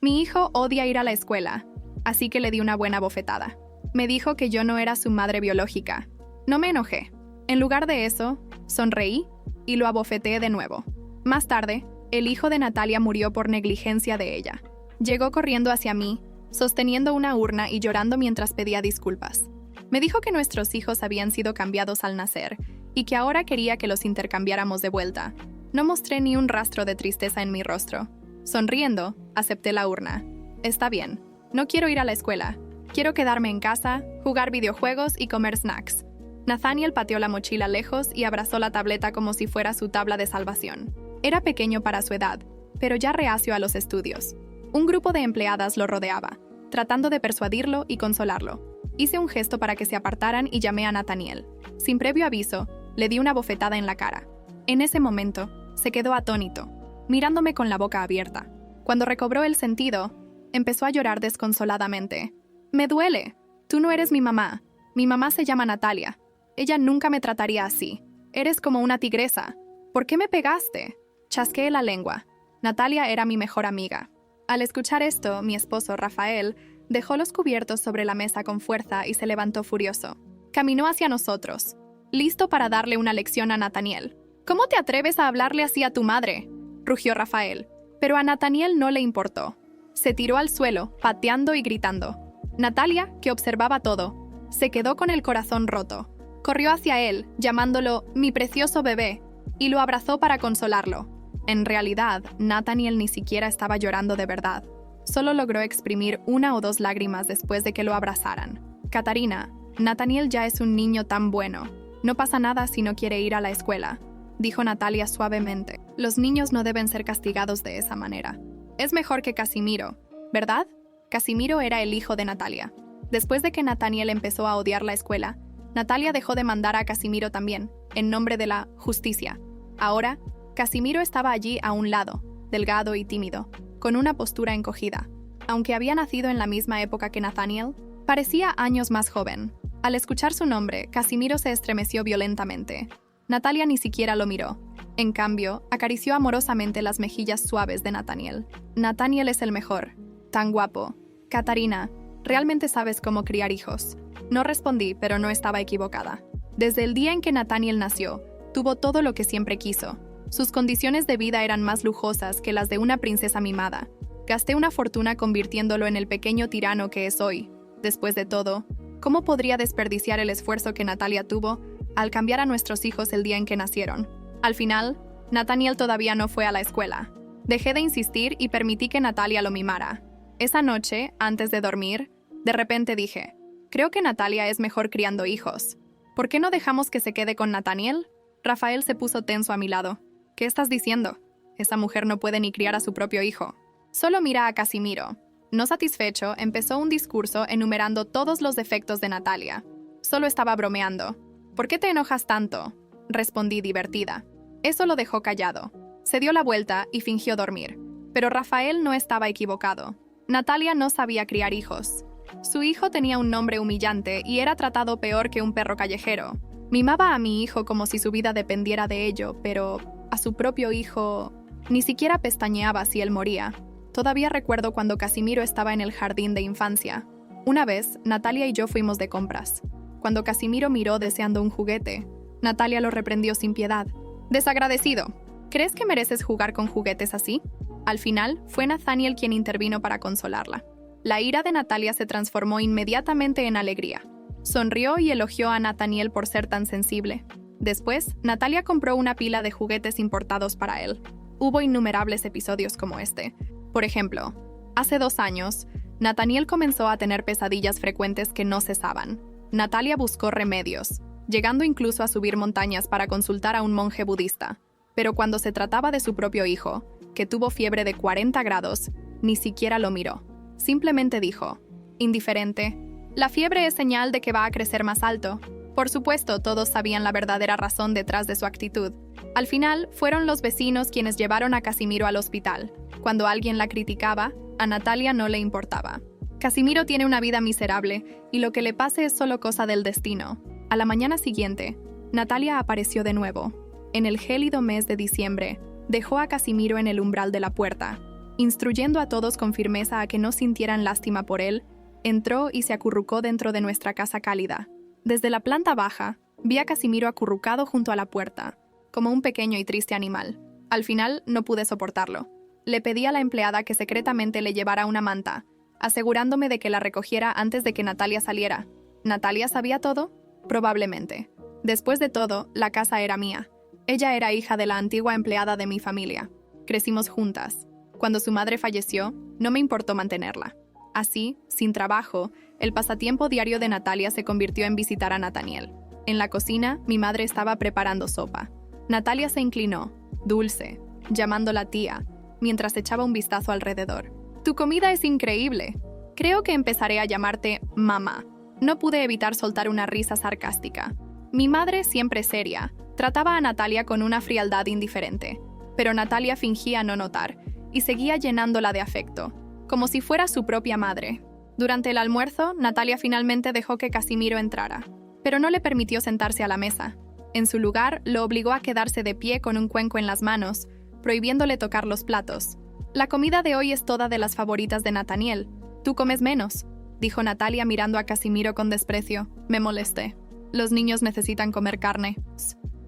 Mi hijo odia ir a la escuela, así que le di una buena bofetada. Me dijo que yo no era su madre biológica. No me enojé. En lugar de eso, sonreí y lo abofeteé de nuevo. Más tarde, el hijo de Natalia murió por negligencia de ella. Llegó corriendo hacia mí, sosteniendo una urna y llorando mientras pedía disculpas. Me dijo que nuestros hijos habían sido cambiados al nacer y que ahora quería que los intercambiáramos de vuelta. No mostré ni un rastro de tristeza en mi rostro. Sonriendo, acepté la urna. Está bien. No quiero ir a la escuela. Quiero quedarme en casa, jugar videojuegos y comer snacks. Nathaniel pateó la mochila lejos y abrazó la tableta como si fuera su tabla de salvación. Era pequeño para su edad, pero ya reacio a los estudios. Un grupo de empleadas lo rodeaba, tratando de persuadirlo y consolarlo. Hice un gesto para que se apartaran y llamé a Nathaniel. Sin previo aviso, le di una bofetada en la cara. En ese momento, se quedó atónito, mirándome con la boca abierta. Cuando recobró el sentido, empezó a llorar desconsoladamente. «Me duele. Tú no eres mi mamá. Mi mamá se llama Natalia. Ella nunca me trataría así. Eres como una tigresa. ¿Por qué me pegaste?» Chasqueé la lengua. Natalia era mi mejor amiga. Al escuchar esto, mi esposo, Rafael, dejó los cubiertos sobre la mesa con fuerza y se levantó furioso. Caminó hacia nosotros, listo para darle una lección a Nathaniel. «¿Cómo te atreves a hablarle así a tu madre?», rugió Rafael. Pero a Nathaniel no le importó. Se tiró al suelo, pateando y gritando. Natalia, que observaba todo, se quedó con el corazón roto. Corrió hacia él, llamándolo «mi precioso bebé», y lo abrazó para consolarlo. En realidad, Nathaniel ni siquiera estaba llorando de verdad. Solo logró exprimir 1 o 2 lágrimas después de que lo abrazaran. «Catarina, Nathaniel ya es un niño tan bueno. No pasa nada si no quiere ir a la escuela», dijo Natalia suavemente. «Los niños no deben ser castigados de esa manera. Es mejor que Casimiro, ¿verdad?» Casimiro era el hijo de Natalia. Después de que Nathaniel empezó a odiar la escuela, Natalia dejó de mandar a Casimiro también, en nombre de la justicia. Ahora, Casimiro estaba allí a un lado, delgado y tímido, con una postura encogida. Aunque había nacido en la misma época que Nathaniel, parecía años más joven. Al escuchar su nombre, Casimiro se estremeció violentamente. Natalia ni siquiera lo miró. En cambio, acarició amorosamente las mejillas suaves de Nathaniel. «Nathaniel es el mejor. Tan guapo. Catarina, ¿realmente sabes cómo criar hijos?». No respondí, pero no estaba equivocada. Desde el día en que Nathaniel nació, tuvo todo lo que siempre quiso. Sus condiciones de vida eran más lujosas que las de una princesa mimada. Gasté una fortuna convirtiéndolo en el pequeño tirano que es hoy. Después de todo, ¿cómo podría desperdiciar el esfuerzo que Natalia tuvo al cambiar a nuestros hijos el día en que nacieron? Al final, Nathaniel todavía no fue a la escuela. Dejé de insistir y permití que Natalia lo mimara. Esa noche, antes de dormir, de repente dije, «Creo que Natalia es mejor criando hijos. ¿Por qué no dejamos que se quede con Nathaniel?» Rafael se puso tenso a mi lado. «¿Qué estás diciendo? Esa mujer no puede ni criar a su propio hijo. Solo mira a Casimiro». No satisfecho, empezó un discurso enumerando todos los defectos de Natalia. Solo estaba bromeando. «¿Por qué te enojas tanto?», respondí divertida. Eso lo dejó callado. Se dio la vuelta y fingió dormir. Pero Rafael no estaba equivocado. Natalia no sabía criar hijos. Su hijo tenía un nombre humillante y era tratado peor que un perro callejero. Mimaba a mi hijo como si su vida dependiera de ello, pero a su propio hijo ni siquiera pestañeaba si él moría. Todavía recuerdo cuando Casimiro estaba en el jardín de infancia. Una vez, Natalia y yo fuimos de compras. Cuando Casimiro miró deseando un juguete, Natalia lo reprendió sin piedad. «Desagradecido. ¿Crees que mereces jugar con juguetes así?». Al final, fue Nathaniel quien intervino para consolarla. La ira de Natalia se transformó inmediatamente en alegría. Sonrió y elogió a Nathaniel por ser tan sensible. Después, Natalia compró una pila de juguetes importados para él. Hubo innumerables episodios como este. Por ejemplo, hace 2 años, Nathaniel comenzó a tener pesadillas frecuentes que no cesaban. Natalia buscó remedios, llegando incluso a subir montañas para consultar a un monje budista. Pero cuando se trataba de su propio hijo, que tuvo fiebre de 40 grados, ni siquiera lo miró. Simplemente dijo, indiferente, «La fiebre es señal de que va a crecer más alto». Por supuesto, todos sabían la verdadera razón detrás de su actitud. Al final, fueron los vecinos quienes llevaron a Casimiro al hospital. Cuando alguien la criticaba, a Natalia no le importaba. Casimiro tiene una vida miserable y lo que le pase es solo cosa del destino. A la mañana siguiente, Natalia apareció de nuevo. En el gélido mes de diciembre, dejó a Casimiro en el umbral de la puerta. Instruyendo a todos con firmeza a que no sintieran lástima por él, entró y se acurrucó dentro de nuestra casa cálida. Desde la planta baja, vi a Casimiro acurrucado junto a la puerta, como un pequeño y triste animal. Al final, no pude soportarlo. Le pedí a la empleada que secretamente le llevara una manta, asegurándome de que la recogiera antes de que Natalia saliera. ¿Natalia sabía todo? Probablemente. Después de todo, la casa era mía. Ella era hija de la antigua empleada de mi familia. Crecimos juntas. Cuando su madre falleció, no me importó mantenerla. Así, sin trabajo, el pasatiempo diario de Natalia se convirtió en visitar a Nathaniel. En la cocina, mi madre estaba preparando sopa. Natalia se inclinó, dulce, llamándola tía, mientras echaba un vistazo alrededor. «Tu comida es increíble. Creo que empezaré a llamarte mamá». No pude evitar soltar una risa sarcástica. Mi madre, siempre seria, trataba a Natalia con una frialdad indiferente, pero Natalia fingía no notar y seguía llenándola de afecto, como si fuera su propia madre. Durante el almuerzo, Natalia finalmente dejó que Casimiro entrara, pero no le permitió sentarse a la mesa. En su lugar, lo obligó a quedarse de pie con un cuenco en las manos, prohibiéndole tocar los platos. «La comida de hoy es toda de las favoritas de Nathaniel. Tú comes menos», dijo Natalia mirando a Casimiro con desprecio. Me molesté. «Los niños necesitan comer carne».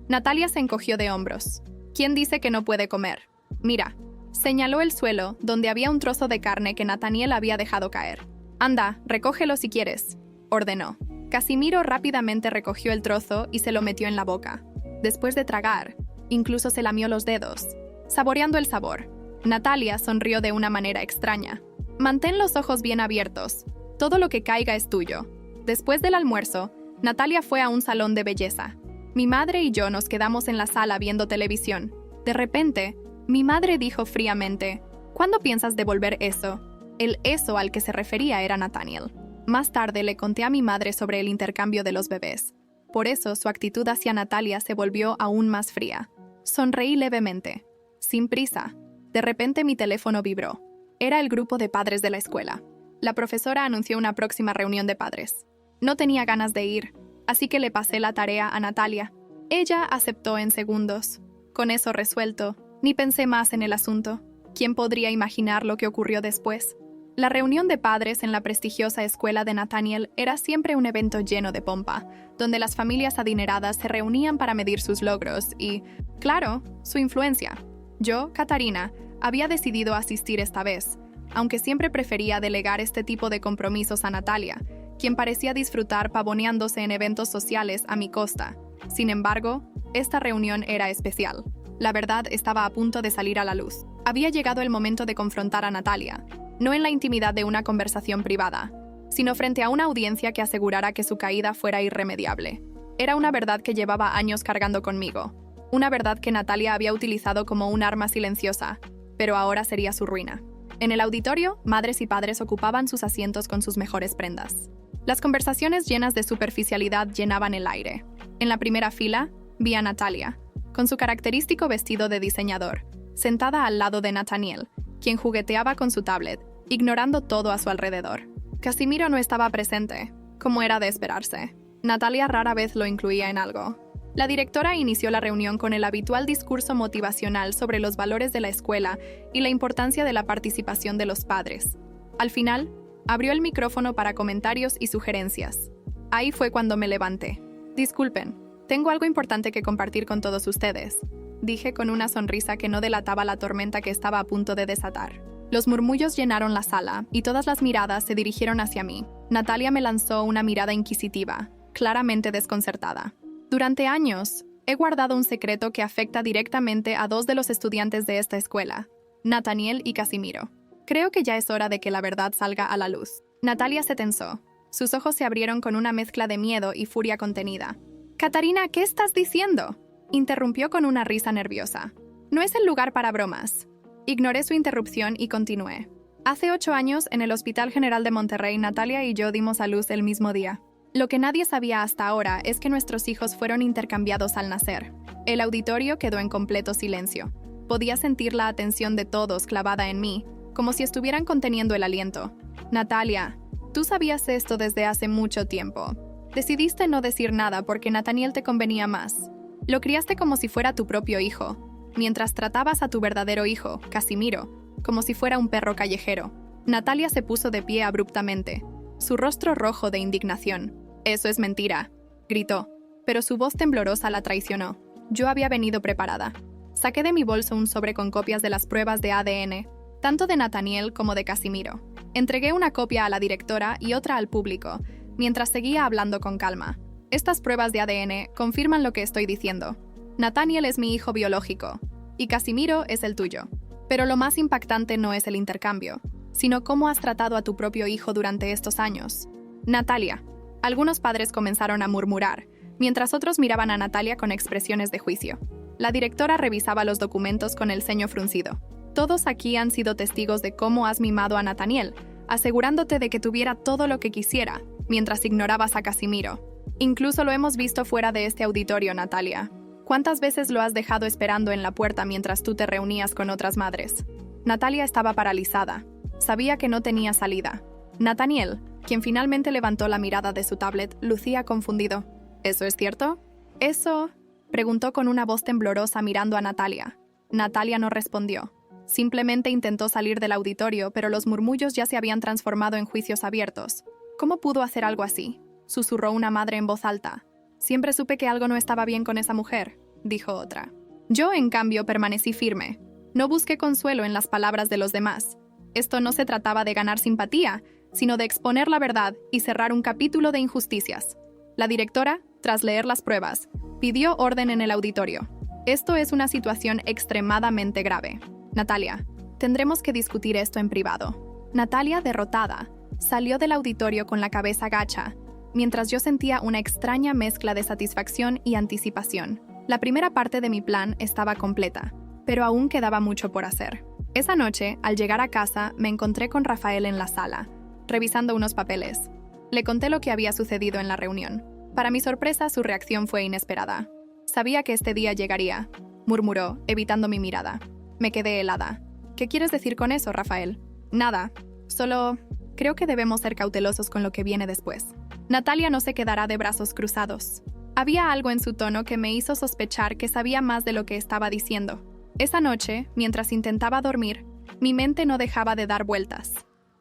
Natalia se encogió de hombros. «¿Quién dice que no puede comer? Mira». Señaló el suelo, donde había un trozo de carne que Nathaniel había dejado caer. «Anda, recógelo si quieres», ordenó. Casimiro rápidamente recogió el trozo y se lo metió en la boca. Después de tragar, incluso se lamió los dedos, saboreando el sabor. Natalia sonrió de una manera extraña. «Mantén los ojos bien abiertos. Todo lo que caiga es tuyo». Después del almuerzo, Natalia fue a un salón de belleza. Mi madre y yo nos quedamos en la sala viendo televisión. De repente, mi madre dijo fríamente: «¿Cuándo piensas devolver eso?». El eso al que se refería era Nathaniel. Más tarde le conté a mi madre sobre el intercambio de los bebés. Por eso su actitud hacia Natalia se volvió aún más fría. Sonreí levemente, sin prisa. De repente mi teléfono vibró. Era el grupo de padres de la escuela. La profesora anunció una próxima reunión de padres. No tenía ganas de ir, así que le pasé la tarea a Natalia. Ella aceptó en segundos. Con eso resuelto, ni pensé más en el asunto. ¿Quién podría imaginar lo que ocurrió después? La reunión de padres en la prestigiosa escuela de Nathaniel era siempre un evento lleno de pompa, donde las familias adineradas se reunían para medir sus logros y, claro, su influencia. Yo, Catarina, había decidido asistir esta vez, aunque siempre prefería delegar este tipo de compromisos a Natalia, quien parecía disfrutar pavoneándose en eventos sociales a mi costa. Sin embargo, esta reunión era especial. La verdad estaba a punto de salir a la luz. Había llegado el momento de confrontar a Natalia, no en la intimidad de una conversación privada, sino frente a una audiencia que asegurara que su caída fuera irremediable. Era una verdad que llevaba años cargando conmigo, una verdad que Natalia había utilizado como un arma silenciosa, pero ahora sería su ruina. En el auditorio, madres y padres ocupaban sus asientos con sus mejores prendas. Las conversaciones llenas de superficialidad llenaban el aire. En la primera fila, vi a Natalia, con su característico vestido de diseñador, sentada al lado de Nathaniel, quien jugueteaba con su tablet, ignorando todo a su alrededor. Casimiro no estaba presente, como era de esperarse. Natalia rara vez lo incluía en algo. La directora inició la reunión con el habitual discurso motivacional sobre los valores de la escuela y la importancia de la participación de los padres. Al final, abrió el micrófono para comentarios y sugerencias. Ahí fue cuando me levanté. «Disculpen, tengo algo importante que compartir con todos ustedes», dije con una sonrisa que no delataba la tormenta que estaba a punto de desatar. Los murmullos llenaron la sala y todas las miradas se dirigieron hacia mí. Natalia me lanzó una mirada inquisitiva, claramente desconcertada. «Durante años, he guardado un secreto que afecta directamente a dos de los estudiantes de esta escuela, Nathaniel y Casimiro. Creo que ya es hora de que la verdad salga a la luz». Natalia se tensó. Sus ojos se abrieron con una mezcla de miedo y furia contenida. «Catarina, ¿qué estás diciendo?», interrumpió con una risa nerviosa. «No es el lugar para bromas». Ignoré su interrupción y continué. «Hace 8 años, en el Hospital General de Monterrey, Natalia y yo dimos a luz el mismo día. Lo que nadie sabía hasta ahora es que nuestros hijos fueron intercambiados al nacer». El auditorio quedó en completo silencio. Podía sentir la atención de todos clavada en mí, como si estuvieran conteniendo el aliento. «Natalia, tú sabías esto desde hace mucho tiempo. Decidiste no decir nada porque Nathaniel te convenía más. Lo criaste como si fuera tu propio hijo. mientras tratabas a tu verdadero hijo, Casimiro, como si fuera un perro callejero. Natalia se puso de pie abruptamente, su rostro rojo de indignación. «Eso es mentira», gritó, pero su voz temblorosa la traicionó. Yo había venido preparada. Saqué de mi bolso un sobre con copias de las pruebas de ADN, tanto de Nathaniel como de Casimiro. Entregué una copia a la directora y otra al público, mientras seguía hablando con calma. Estas pruebas de ADN confirman lo que estoy diciendo. Nathaniel es mi hijo biológico, y Casimiro es el tuyo. Pero lo más impactante no es el intercambio, sino cómo has tratado a tu propio hijo durante estos años. Natalia. Algunos padres comenzaron a murmurar, mientras otros miraban a Natalia con expresiones de juicio. La directora revisaba los documentos con el ceño fruncido. Todos aquí han sido testigos de cómo has mimado a Nathaniel, asegurándote de que tuviera todo lo que quisiera, mientras ignorabas a Casimiro. Incluso lo hemos visto fuera de este auditorio, Natalia. ¿Cuántas veces lo has dejado esperando en la puerta mientras tú te reunías con otras madres? Natalia estaba paralizada. Sabía que no tenía salida. Nathaniel, quien finalmente levantó la mirada de su tablet, lucía confundido. ¿Eso es cierto? ¿Eso? Preguntó con una voz temblorosa mirando a Natalia. Natalia no respondió. Simplemente intentó salir del auditorio, pero los murmullos ya se habían transformado en juicios abiertos. ¿Cómo pudo hacer algo así?, susurró una madre en voz alta. Siempre supe que algo no estaba bien con esa mujer, dijo otra. Yo, en cambio, permanecí firme. No busqué consuelo en las palabras de los demás. Esto no se trataba de ganar simpatía, sino de exponer la verdad y cerrar un capítulo de injusticias. La directora, tras leer las pruebas, pidió orden en el auditorio. Esto es una situación extremadamente grave. Natalia, tendremos que discutir esto en privado. Natalia, derrotada, salió del auditorio con la cabeza gacha, mientras yo sentía una extraña mezcla de satisfacción y anticipación. La primera parte de mi plan estaba completa, pero aún quedaba mucho por hacer. Esa noche, al llegar a casa, me encontré con Rafael en la sala, revisando unos papeles. Le conté lo que había sucedido en la reunión. Para mi sorpresa, su reacción fue inesperada. Sabía que este día llegaría, murmuró, evitando mi mirada. Me quedé helada. ¿Qué quieres decir con eso, Rafael? Nada. Solo creo que debemos ser cautelosos con lo que viene después. Natalia no se quedará de brazos cruzados. Había algo en su tono que me hizo sospechar que sabía más de lo que estaba diciendo. Esa noche, mientras intentaba dormir, mi mente no dejaba de dar vueltas.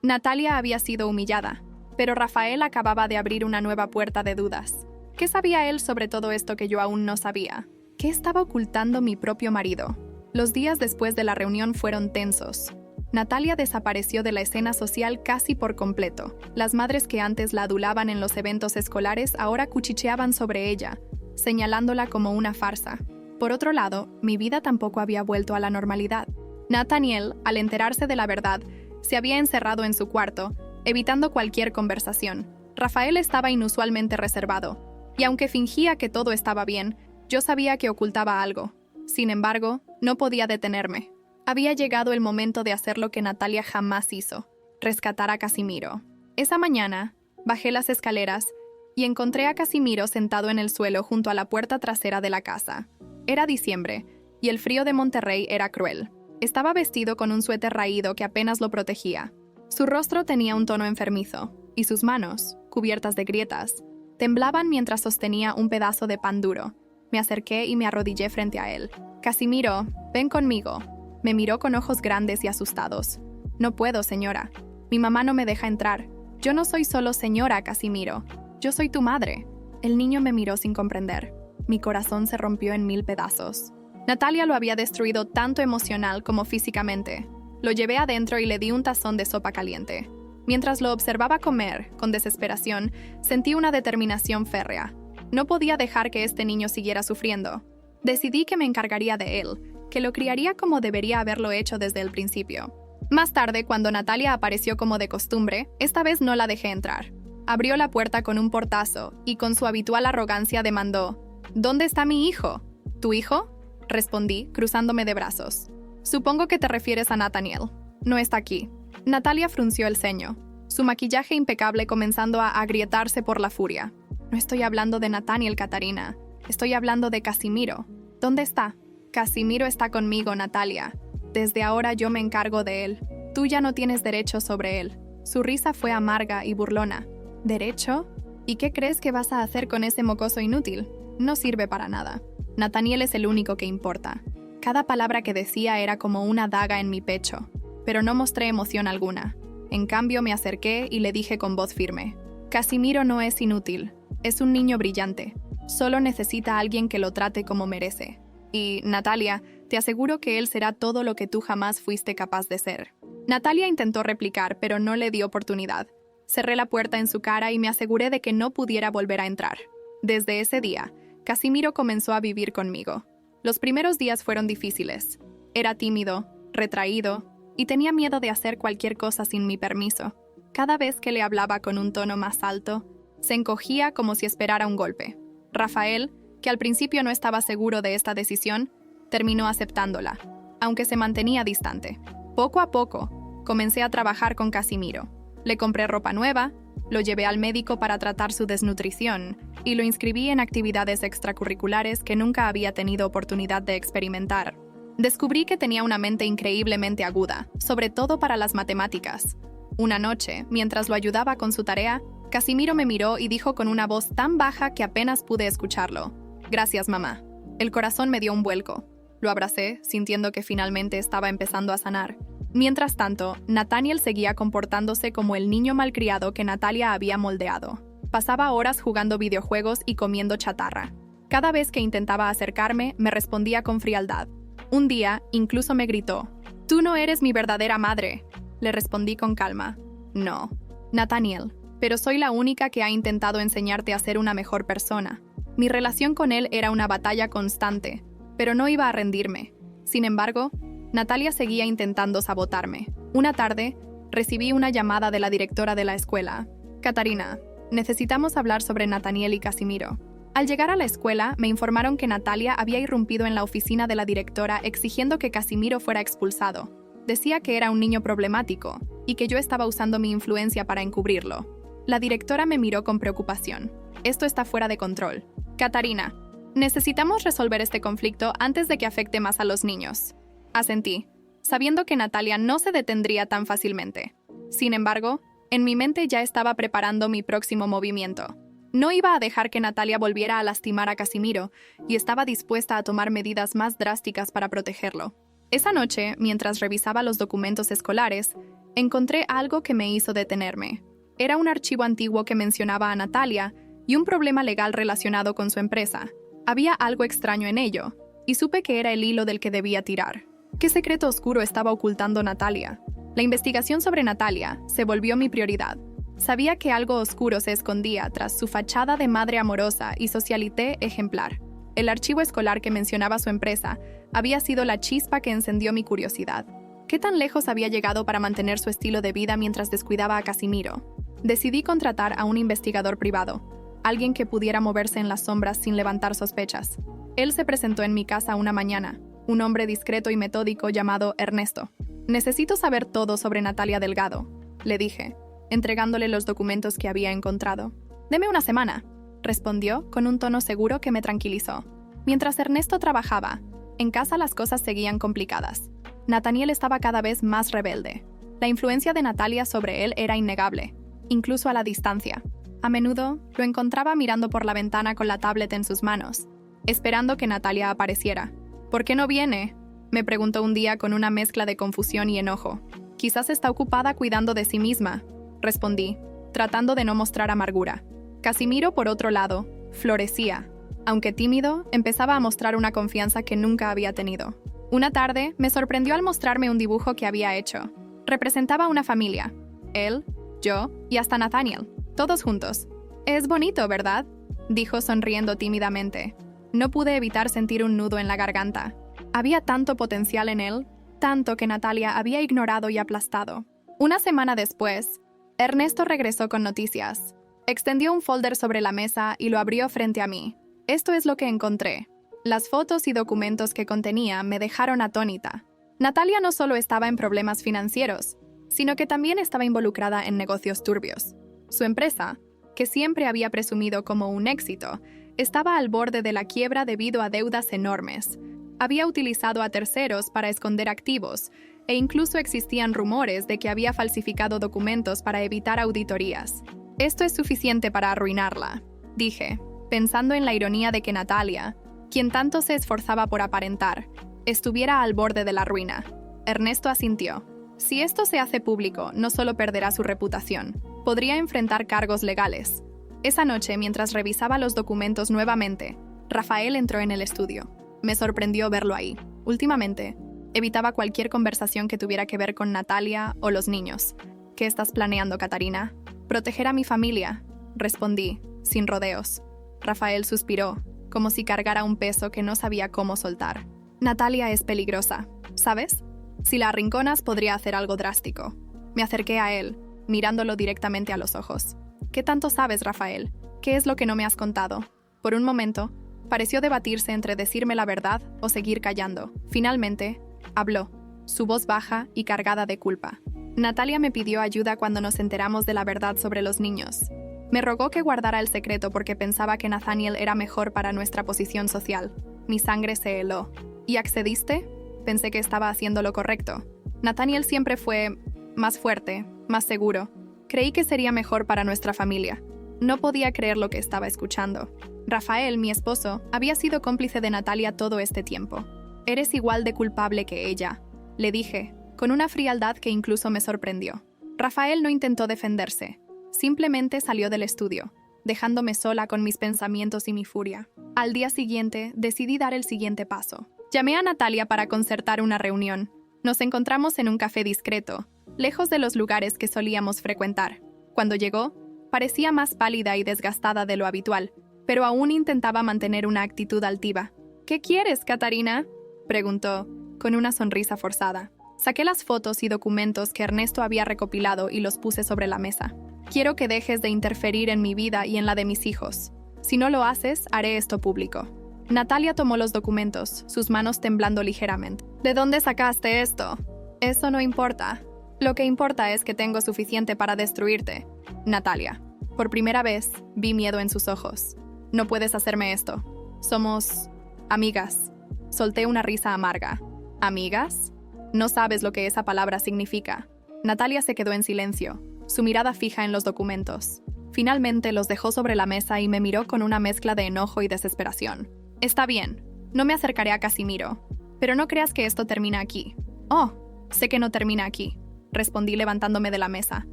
Natalia había sido humillada, pero Rafael acababa de abrir una nueva puerta de dudas. ¿Qué sabía él sobre todo esto que yo aún no sabía? ¿Qué estaba ocultando mi propio marido? Los días después de la reunión fueron tensos. Natalia desapareció de la escena social casi por completo. Las madres que antes la adulaban en los eventos escolares ahora cuchicheaban sobre ella, señalándola como una farsa. Por otro lado, mi vida tampoco había vuelto a la normalidad. Nathaniel, al enterarse de la verdad, se había encerrado en su cuarto, evitando cualquier conversación. Rafael estaba inusualmente reservado, y aunque fingía que todo estaba bien, yo sabía que ocultaba algo. Sin embargo, no podía detenerme. Había llegado el momento de hacer lo que Natalia jamás hizo, rescatar a Casimiro. Esa mañana, bajé las escaleras y encontré a Casimiro sentado en el suelo junto a la puerta trasera de la casa. Era diciembre, y el frío de Monterrey era cruel. Estaba vestido con un suéter raído que apenas lo protegía. Su rostro tenía un tono enfermizo, y sus manos, cubiertas de grietas, temblaban mientras sostenía un pedazo de pan duro. Me acerqué y me arrodillé frente a él. «Casimiro, ven conmigo». Me miró con ojos grandes y asustados. «No puedo, señora. Mi mamá no me deja entrar. Yo no soy solo señora, Casimiro. Yo soy tu madre». El niño me miró sin comprender. Mi corazón se rompió en 1000 pedazos. Natalia lo había destruido tanto emocional como físicamente. Lo llevé adentro y le di un tazón de sopa caliente. Mientras lo observaba comer, con desesperación, sentí una determinación férrea. No podía dejar que este niño siguiera sufriendo. Decidí que me encargaría de él, que lo criaría como debería haberlo hecho desde el principio. Más tarde, cuando Natalia apareció como de costumbre, esta vez no la dejé entrar. Abrió la puerta con un portazo y con su habitual arrogancia demandó: «¿Dónde está mi hijo?» «¿Tu hijo?», respondí, cruzándome de brazos. «Supongo que te refieres a Nathaniel. No está aquí». Natalia frunció el ceño, su maquillaje impecable comenzando a agrietarse por la furia. «No estoy hablando de Nathaniel, Catarina. Estoy hablando de Casimiro. ¿Dónde está?» «Casimiro está conmigo, Natalia. Desde ahora yo me encargo de él. Tú ya no tienes derecho sobre él». Su risa fue amarga y burlona. «¿Derecho? ¿Y qué crees que vas a hacer con ese mocoso inútil? No sirve para nada. Nathaniel es el único que importa». Cada palabra que decía era como una daga en mi pecho, pero no mostré emoción alguna. En cambio, me acerqué y le dije con voz firme: Casimiro no es inútil, es un niño brillante. Solo necesita a alguien que lo trate como merece. Y, Natalia, te aseguro que él será todo lo que tú jamás fuiste capaz de ser. Natalia intentó replicar, pero no le di oportunidad. Cerré la puerta en su cara y me aseguré de que no pudiera volver a entrar. Desde ese día, Casimiro comenzó a vivir conmigo. Los primeros días fueron difíciles. Era tímido, retraído, y tenía miedo de hacer cualquier cosa sin mi permiso. Cada vez que le hablaba con un tono más alto, se encogía como si esperara un golpe. Rafael, que al principio no estaba seguro de esta decisión, terminó aceptándola, aunque se mantenía distante. Poco a poco, comencé a trabajar con Casimiro. Le compré ropa nueva, lo llevé al médico para tratar su desnutrición y lo inscribí en actividades extracurriculares que nunca había tenido oportunidad de experimentar. Descubrí que tenía una mente increíblemente aguda, sobre todo para las matemáticas. Una noche, mientras lo ayudaba con su tarea, Casimiro me miró y dijo con una voz tan baja que apenas pude escucharlo: «Gracias, mamá». El corazón me dio un vuelco. Lo abracé, sintiendo que finalmente estaba empezando a sanar. Mientras tanto, Nathaniel seguía comportándose como el niño malcriado que Natalia había moldeado. Pasaba horas jugando videojuegos y comiendo chatarra. Cada vez que intentaba acercarme, me respondía con frialdad. Un día, incluso me gritó: «Tú no eres mi verdadera madre». Le respondí con calma: «No, Nathaniel, pero soy la única que ha intentado enseñarte a ser una mejor persona». Mi relación con él era una batalla constante, pero no iba a rendirme. Sin embargo, Natalia seguía intentando sabotarme. Una tarde, recibí una llamada de la directora de la escuela. «Catarina, necesitamos hablar sobre Nathaniel y Casimiro». Al llegar a la escuela, me informaron que Natalia había irrumpido en la oficina de la directora exigiendo que Casimiro fuera expulsado. Decía que era un niño problemático y que yo estaba usando mi influencia para encubrirlo. La directora me miró con preocupación. «Esto está fuera de control. Catarina, necesitamos resolver este conflicto antes de que afecte más a los niños». Asentí, sabiendo que Natalia no se detendría tan fácilmente. Sin embargo, en mi mente ya estaba preparando mi próximo movimiento. No iba a dejar que Natalia volviera a lastimar a Casimiro y estaba dispuesta a tomar medidas más drásticas para protegerlo. Esa noche, mientras revisaba los documentos escolares, encontré algo que me hizo detenerme. Era un archivo antiguo que mencionaba a Natalia y un problema legal relacionado con su empresa. Había algo extraño en ello, y supe que era el hilo del que debía tirar. ¿Qué secreto oscuro estaba ocultando Natalia? La investigación sobre Natalia se volvió mi prioridad. Sabía que algo oscuro se escondía tras su fachada de madre amorosa y socialité ejemplar. El archivo escolar que mencionaba su empresa había sido la chispa que encendió mi curiosidad. ¿Qué tan lejos había llegado para mantener su estilo de vida mientras descuidaba a Casimiro? Decidí contratar a un investigador privado, alguien que pudiera moverse en las sombras sin levantar sospechas. Él se presentó en mi casa una mañana, un hombre discreto y metódico llamado Ernesto. «Necesito saber todo sobre Natalia Delgado», le dije, entregándole los documentos que había encontrado. «Deme una semana», respondió con un tono seguro que me tranquilizó. Mientras Ernesto trabajaba, en casa las cosas seguían complicadas. Nathaniel estaba cada vez más rebelde. La influencia de Natalia sobre él era innegable, incluso a la distancia. A menudo lo encontraba mirando por la ventana con la tablet en sus manos, esperando que Natalia apareciera. «¿Por qué no viene?», me preguntó un día con una mezcla de confusión y enojo. «Quizás está ocupada cuidando de sí misma», respondí, tratando de no mostrar amargura. Casimiro, por otro lado, florecía. Aunque tímido, empezaba a mostrar una confianza que nunca había tenido. Una tarde, me sorprendió al mostrarme un dibujo que había hecho. Representaba una familia. Él, yo y hasta Nathaniel, todos juntos. «Es bonito, ¿verdad?», dijo sonriendo tímidamente. No pude evitar sentir un nudo en la garganta. Había tanto potencial en él, tanto que Natalia había ignorado y aplastado. Una semana después, Ernesto regresó con noticias. Extendió un folder sobre la mesa y lo abrió frente a mí. Esto es lo que encontré. Las fotos y documentos que contenía me dejaron atónita. Natalia no solo estaba en problemas financieros, sino que también estaba involucrada en negocios turbios. Su empresa, que siempre había presumido como un éxito, estaba al borde de la quiebra debido a deudas enormes. Había utilizado a terceros para esconder activos, e incluso existían rumores de que había falsificado documentos para evitar auditorías. «Esto es suficiente para arruinarla», dije, pensando en la ironía de que Natalia, quien tanto se esforzaba por aparentar, estuviera al borde de la ruina. Ernesto asintió. Si esto se hace público, no solo perderá su reputación, podría enfrentar cargos legales. Esa noche, mientras revisaba los documentos nuevamente, Rafael entró en el estudio. Me sorprendió verlo ahí. Últimamente, evitaba cualquier conversación que tuviera que ver con Natalia o los niños. ¿Qué estás planeando, Catarina? Proteger a mi familia, respondí, sin rodeos. Rafael suspiró, como si cargara un peso que no sabía cómo soltar. Natalia es peligrosa, ¿sabes? Si la arrinconas podría hacer algo drástico. Me acerqué a él, mirándolo directamente a los ojos. ¿Qué tanto sabes, Rafael? ¿Qué es lo que no me has contado? Por un momento, pareció debatirse entre decirme la verdad o seguir callando. Finalmente, habló, su voz baja y cargada de culpa. Natalia me pidió ayuda cuando nos enteramos de la verdad sobre los niños. Me rogó que guardara el secreto porque pensaba que Nathaniel era mejor para nuestra posición social. Mi sangre se heló. ¿Y accediste? Pensé que estaba haciendo lo correcto. Nathaniel siempre fue más fuerte, más seguro. Creí que sería mejor para nuestra familia. No podía creer lo que estaba escuchando. Rafael, mi esposo, había sido cómplice de Natalia todo este tiempo. Eres igual de culpable que ella, le dije, con una frialdad que incluso me sorprendió. Rafael no intentó defenderse. Simplemente salió del estudio, dejándome sola con mis pensamientos y mi furia. Al día siguiente, decidí dar el siguiente paso. Llamé a Natalia para concertar una reunión. Nos encontramos en un café discreto, lejos de los lugares que solíamos frecuentar. Cuando llegó, parecía más pálida y desgastada de lo habitual, pero aún intentaba mantener una actitud altiva. ¿Qué quieres, Catarina?, preguntó, con una sonrisa forzada. Saqué las fotos y documentos que Ernesto había recopilado y los puse sobre la mesa. Quiero que dejes de interferir en mi vida y en la de mis hijos. Si no lo haces, haré esto público. Natalia tomó los documentos, sus manos temblando ligeramente. ¿De dónde sacaste esto? Eso no importa. Lo que importa es que tengo suficiente para destruirte. Natalia. Por primera vez, vi miedo en sus ojos. No puedes hacerme esto. Somos amigas. Solté una risa amarga. ¿Amigas? No sabes lo que esa palabra significa. Natalia se quedó en silencio, su mirada fija en los documentos. Finalmente los dejó sobre la mesa y me miró con una mezcla de enojo y desesperación. Está bien, no me acercaré a Casimiro, pero no creas que esto termina aquí. Oh, sé que no termina aquí, respondí levantándome de la mesa,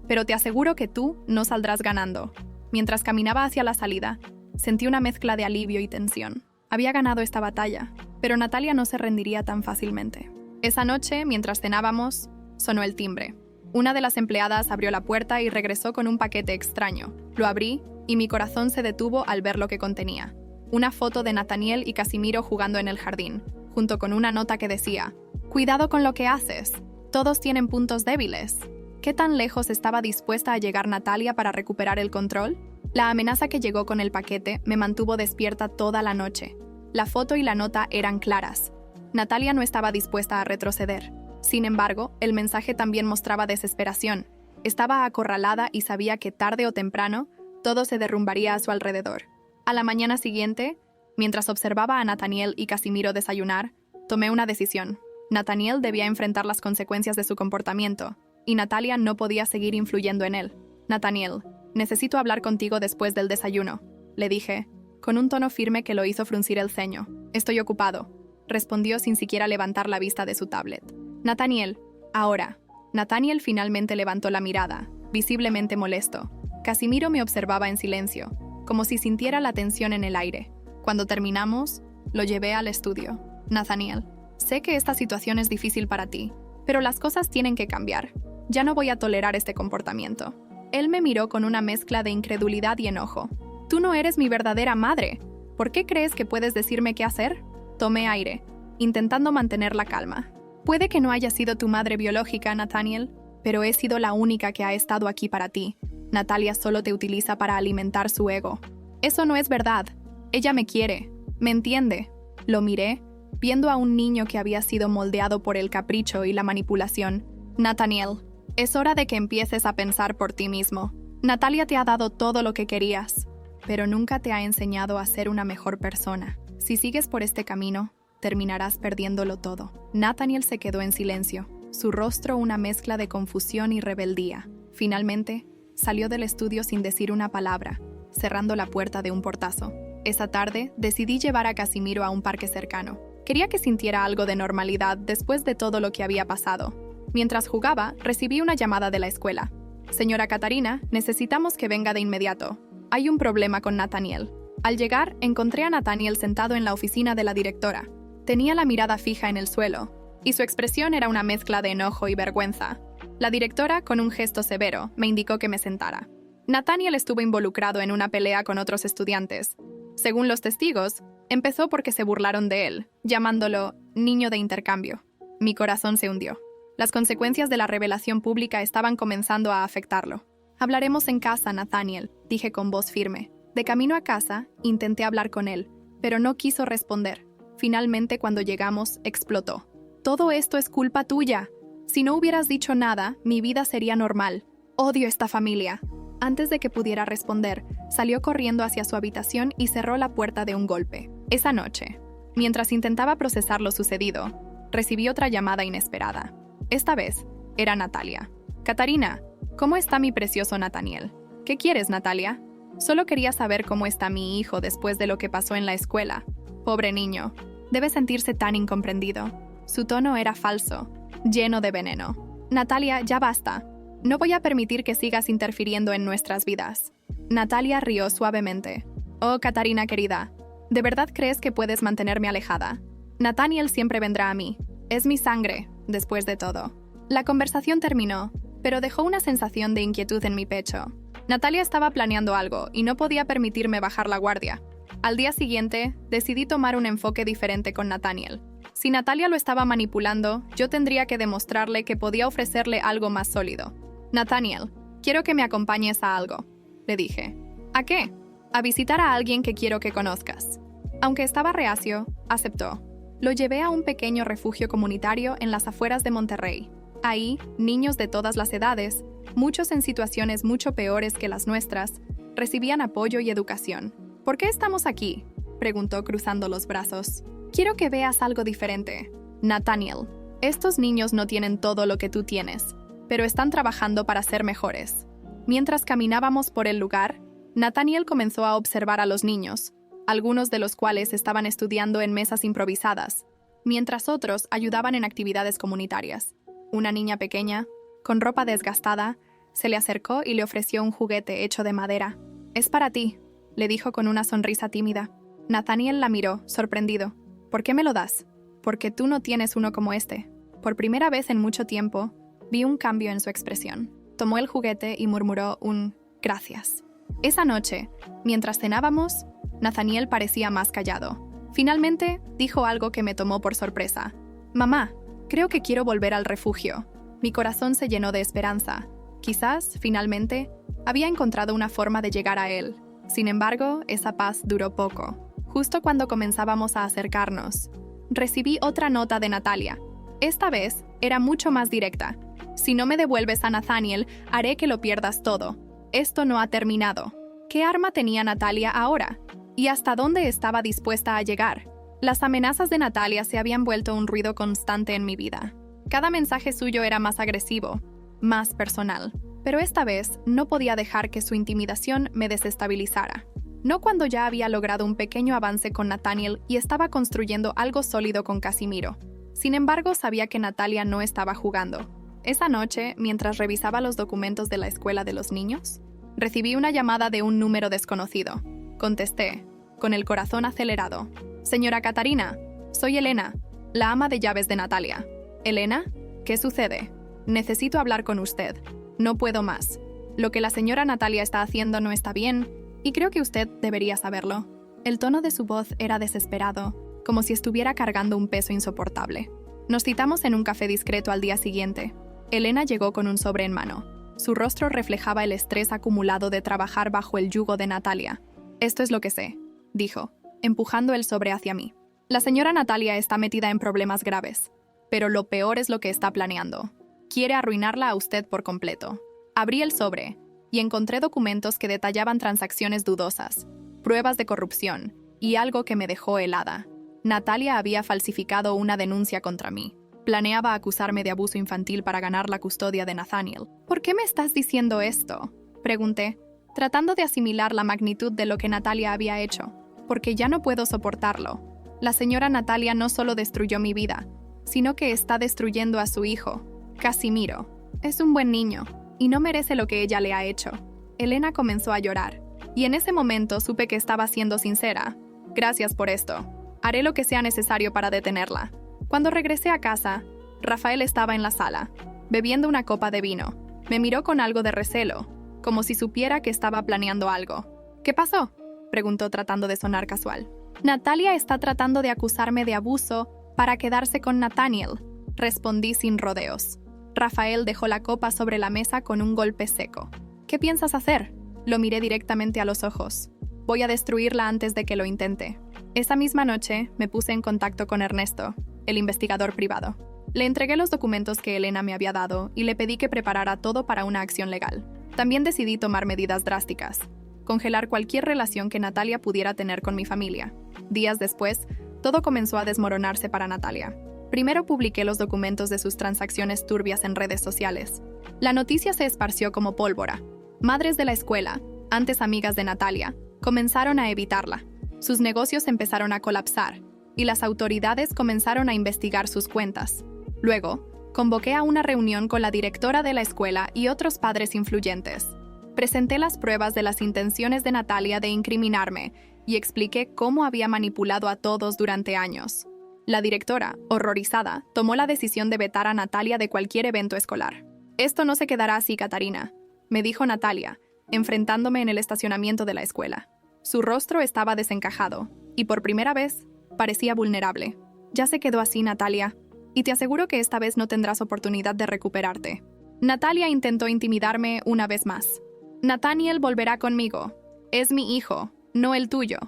pero te aseguro que tú no saldrás ganando. Mientras caminaba hacia la salida, sentí una mezcla de alivio y tensión. Había ganado esta batalla, pero Natalia no se rendiría tan fácilmente. Esa noche, mientras cenábamos, sonó el timbre. Una de las empleadas abrió la puerta y regresó con un paquete extraño. Lo abrí y mi corazón se detuvo al ver lo que contenía. Una foto de Nathaniel y Casimiro jugando en el jardín, junto con una nota que decía: «Cuidado con lo que haces. Todos tienen puntos débiles». ¿Qué tan lejos estaba dispuesta a llegar Natalia para recuperar el control? La amenaza que llegó con el paquete me mantuvo despierta toda la noche. La foto y la nota eran claras. Natalia no estaba dispuesta a retroceder. Sin embargo, el mensaje también mostraba desesperación. Estaba acorralada y sabía que tarde o temprano todo se derrumbaría a su alrededor. A la mañana siguiente, mientras observaba a Nathaniel y Casimiro desayunar, tomé una decisión. Nathaniel debía enfrentar las consecuencias de su comportamiento, y Natalia no podía seguir influyendo en él. «Nathaniel, necesito hablar contigo después del desayuno», le dije, con un tono firme que lo hizo fruncir el ceño. «Estoy ocupado», respondió sin siquiera levantar la vista de su tablet. «Nathaniel, ahora». Nathaniel finalmente levantó la mirada, visiblemente molesto. Casimiro me observaba en silencio, como si sintiera la tensión en el aire. Cuando terminamos, lo llevé al estudio. «Nathaniel, sé que esta situación es difícil para ti, pero las cosas tienen que cambiar. Ya no voy a tolerar este comportamiento». Él me miró con una mezcla de incredulidad y enojo. «Tú no eres mi verdadera madre. ¿Por qué crees que puedes decirme qué hacer?» Tomé aire, intentando mantener la calma. «Puede que no haya sido tu madre biológica, Nathaniel, pero he sido la única que ha estado aquí para ti. Natalia solo te utiliza para alimentar su ego». «Eso no es verdad. Ella me quiere. Me entiende». Lo miré, viendo a un niño que había sido moldeado por el capricho y la manipulación. «Nathaniel, es hora de que empieces a pensar por ti mismo. Natalia te ha dado todo lo que querías, pero nunca te ha enseñado a ser una mejor persona. Si sigues por este camino, terminarás perdiéndolo todo». Nathaniel se quedó en silencio, su rostro una mezcla de confusión y rebeldía. Finalmente, salió del estudio sin decir una palabra, cerrando la puerta de un portazo. Esa tarde, decidí llevar a Casimiro a un parque cercano. Quería que sintiera algo de normalidad después de todo lo que había pasado. Mientras jugaba, recibí una llamada de la escuela. Señora Catarina, necesitamos que venga de inmediato. Hay un problema con Nathaniel. Al llegar, encontré a Nathaniel sentado en la oficina de la directora. Tenía la mirada fija en el suelo, y su expresión era una mezcla de enojo y vergüenza. La directora, con un gesto severo, me indicó que me sentara. Nathaniel estuvo involucrado en una pelea con otros estudiantes. Según los testigos, empezó porque se burlaron de él, llamándolo niño de intercambio. Mi corazón se hundió. Las consecuencias de la revelación pública estaban comenzando a afectarlo. Hablaremos en casa, Nathaniel, dije con voz firme. De camino a casa, intenté hablar con él, pero no quiso responder. Finalmente, cuando llegamos, explotó. Todo esto es culpa tuya. Si no hubieras dicho nada, mi vida sería normal. Odio esta familia. Antes de que pudiera responder, salió corriendo hacia su habitación y cerró la puerta de un golpe. Esa noche, mientras intentaba procesar lo sucedido, recibí otra llamada inesperada. Esta vez, era Natalia. Catarina, ¿cómo está mi precioso Nathaniel? ¿Qué quieres, Natalia? Solo quería saber cómo está mi hijo después de lo que pasó en la escuela. Pobre niño, debe sentirse tan incomprendido. Su tono era falso, lleno de veneno. Natalia, ya basta. No voy a permitir que sigas interfiriendo en nuestras vidas. Natalia rió suavemente. Oh, Catarina querida, ¿de verdad crees que puedes mantenerme alejada? Nathaniel siempre vendrá a mí. Es mi sangre, después de todo. La conversación terminó, pero dejó una sensación de inquietud en mi pecho. Natalia estaba planeando algo y no podía permitirme bajar la guardia. Al día siguiente, decidí tomar un enfoque diferente con Nathaniel. Si Natalia lo estaba manipulando, yo tendría que demostrarle que podía ofrecerle algo más sólido. Nathaniel, quiero que me acompañes a algo, le dije. ¿A qué? A visitar a alguien que quiero que conozcas. Aunque estaba reacio, aceptó. Lo llevé a un pequeño refugio comunitario en las afueras de Monterrey. Ahí, niños de todas las edades, muchos en situaciones mucho peores que las nuestras, recibían apoyo y educación. ¿Por qué estamos aquí?, preguntó cruzando los brazos. Quiero que veas algo diferente. Nathaniel, estos niños no tienen todo lo que tú tienes, pero están trabajando para ser mejores. Mientras caminábamos por el lugar, Nathaniel comenzó a observar a los niños, algunos de los cuales estaban estudiando en mesas improvisadas, mientras otros ayudaban en actividades comunitarias. Una niña pequeña, con ropa desgastada, se le acercó y le ofreció un juguete hecho de madera. «Es para ti», le dijo con una sonrisa tímida. Nathaniel la miró, sorprendido. «¿Por qué me lo das?» «Porque tú no tienes uno como este». Por primera vez en mucho tiempo, vi un cambio en su expresión. Tomó el juguete y murmuró un «gracias». Esa noche, mientras cenábamos, Nathaniel parecía más callado. Finalmente, dijo algo que me tomó por sorpresa. «Mamá, creo que quiero volver al refugio». Mi corazón se llenó de esperanza. Quizás, finalmente, había encontrado una forma de llegar a él. Sin embargo, esa paz duró poco. Justo cuando comenzábamos a acercarnos, recibí otra nota de Natalia. Esta vez, era mucho más directa. «Si no me devuelves a Nathaniel, haré que lo pierdas todo. Esto no ha terminado». ¿Qué arma tenía Natalia ahora? ¿Y hasta dónde estaba dispuesta a llegar? Las amenazas de Natalia se habían vuelto un ruido constante en mi vida. Cada mensaje suyo era más agresivo, más personal. Pero esta vez no podía dejar que su intimidación me desestabilizara. No cuando ya había logrado un pequeño avance con Nathaniel y estaba construyendo algo sólido con Casimiro. Sin embargo, sabía que Natalia no estaba jugando. Esa noche, mientras revisaba los documentos de la escuela de los niños, recibí una llamada de un número desconocido. Contesté, con el corazón acelerado. «Señora Catarina, soy Elena, la ama de llaves de Natalia». «¿Elena? ¿Qué sucede? Necesito hablar con usted. No puedo más. Lo que la señora Natalia está haciendo no está bien, y creo que usted debería saberlo». El tono de su voz era desesperado, como si estuviera cargando un peso insoportable. Nos citamos en un café discreto al día siguiente. Elena llegó con un sobre en mano. Su rostro reflejaba el estrés acumulado de trabajar bajo el yugo de Natalia. «Esto es lo que sé», dijo, empujando el sobre hacia mí. «La señora Natalia está metida en problemas graves, pero lo peor es lo que está planeando. Quiere arruinarla a usted por completo». Abrí el sobre y encontré documentos que detallaban transacciones dudosas, pruebas de corrupción y algo que me dejó helada. Natalia había falsificado una denuncia contra mí. Planeaba acusarme de abuso infantil para ganar la custodia de Nathaniel. «¿Por qué me estás diciendo esto?», pregunté, tratando de asimilar la magnitud de lo que Natalia había hecho. «Porque ya no puedo soportarlo. La señora Natalia no solo destruyó mi vida, sino que está destruyendo a su hijo, Casimiro. Es un buen niño, y no merece lo que ella le ha hecho. Elena comenzó a llorar, y en ese momento supe que estaba siendo sincera. Gracias por esto. Haré lo que sea necesario para detenerla. Cuando regresé a casa, Rafael estaba en la sala, bebiendo una copa de vino. Me miró con algo de recelo, como si supiera que estaba planeando algo. ¿Qué pasó?, preguntó tratando de sonar casual. Natalia está tratando de acusarme de abuso para quedarse con Nathaniel, respondí sin rodeos. Rafael dejó la copa sobre la mesa con un golpe seco. ¿Qué piensas hacer?, lo miré directamente a los ojos. Voy a destruirla antes de que lo intente. Esa misma noche me puse en contacto con Ernesto, el investigador privado. Le entregué los documentos que Elena me había dado y le pedí que preparara todo para una acción legal. También decidí tomar medidas drásticas. Congelar cualquier relación que Natalia pudiera tener con mi familia. Días después, todo comenzó a desmoronarse para Natalia. Primero publiqué los documentos de sus transacciones turbias en redes sociales. La noticia se esparció como pólvora. Madres de la escuela, antes amigas de Natalia, comenzaron a evitarla. Sus negocios empezaron a colapsar, y las autoridades comenzaron a investigar sus cuentas. Luego, convoqué a una reunión con la directora de la escuela y otros padres influyentes. Presenté las pruebas de las intenciones de Natalia de incriminarme y expliqué cómo había manipulado a todos durante años. La directora, horrorizada, tomó la decisión de vetar a Natalia de cualquier evento escolar. «Esto no se quedará así, Catarina», me dijo Natalia, enfrentándome en el estacionamiento de la escuela. Su rostro estaba desencajado, y por primera vez, parecía vulnerable. «Ya se quedó así, Natalia, y te aseguro que esta vez no tendrás oportunidad de recuperarte». Natalia intentó intimidarme una vez más. «Nathaniel volverá conmigo. Es mi hijo, no el tuyo.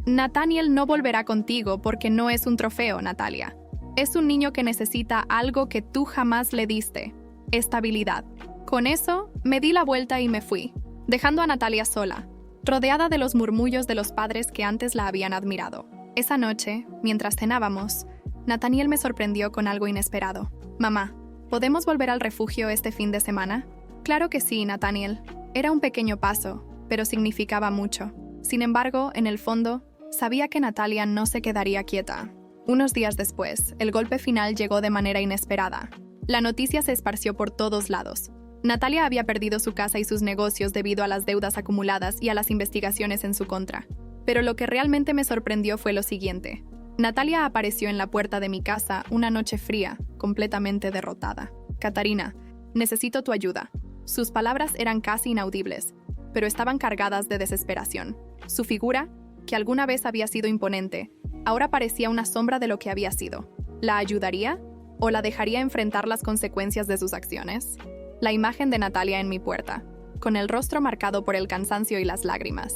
Nathaniel no volverá contigo porque no es un trofeo, Natalia. Es un niño que necesita algo que tú jamás le diste: estabilidad». Con eso, me di la vuelta y me fui, dejando a Natalia sola, rodeada de los murmullos de los padres que antes la habían admirado. Esa noche, mientras cenábamos, Nathaniel me sorprendió con algo inesperado. «Mamá, ¿podemos volver al refugio este fin de semana?» «Claro que sí, Nathaniel». Era un pequeño paso, pero significaba mucho. Sin embargo, en el fondo, sabía que Natalia no se quedaría quieta. Unos días después, el golpe final llegó de manera inesperada. La noticia se esparció por todos lados. Natalia había perdido su casa y sus negocios debido a las deudas acumuladas y a las investigaciones en su contra. Pero lo que realmente me sorprendió fue lo siguiente. Natalia apareció en la puerta de mi casa una noche fría, completamente derrotada. «Catarina, necesito tu ayuda». Sus palabras eran casi inaudibles, pero estaban cargadas de desesperación. Su figura, que alguna vez había sido imponente, ahora parecía una sombra de lo que había sido. ¿La ayudaría o la dejaría enfrentar las consecuencias de sus acciones? La imagen de Natalia en mi puerta, con el rostro marcado por el cansancio y las lágrimas,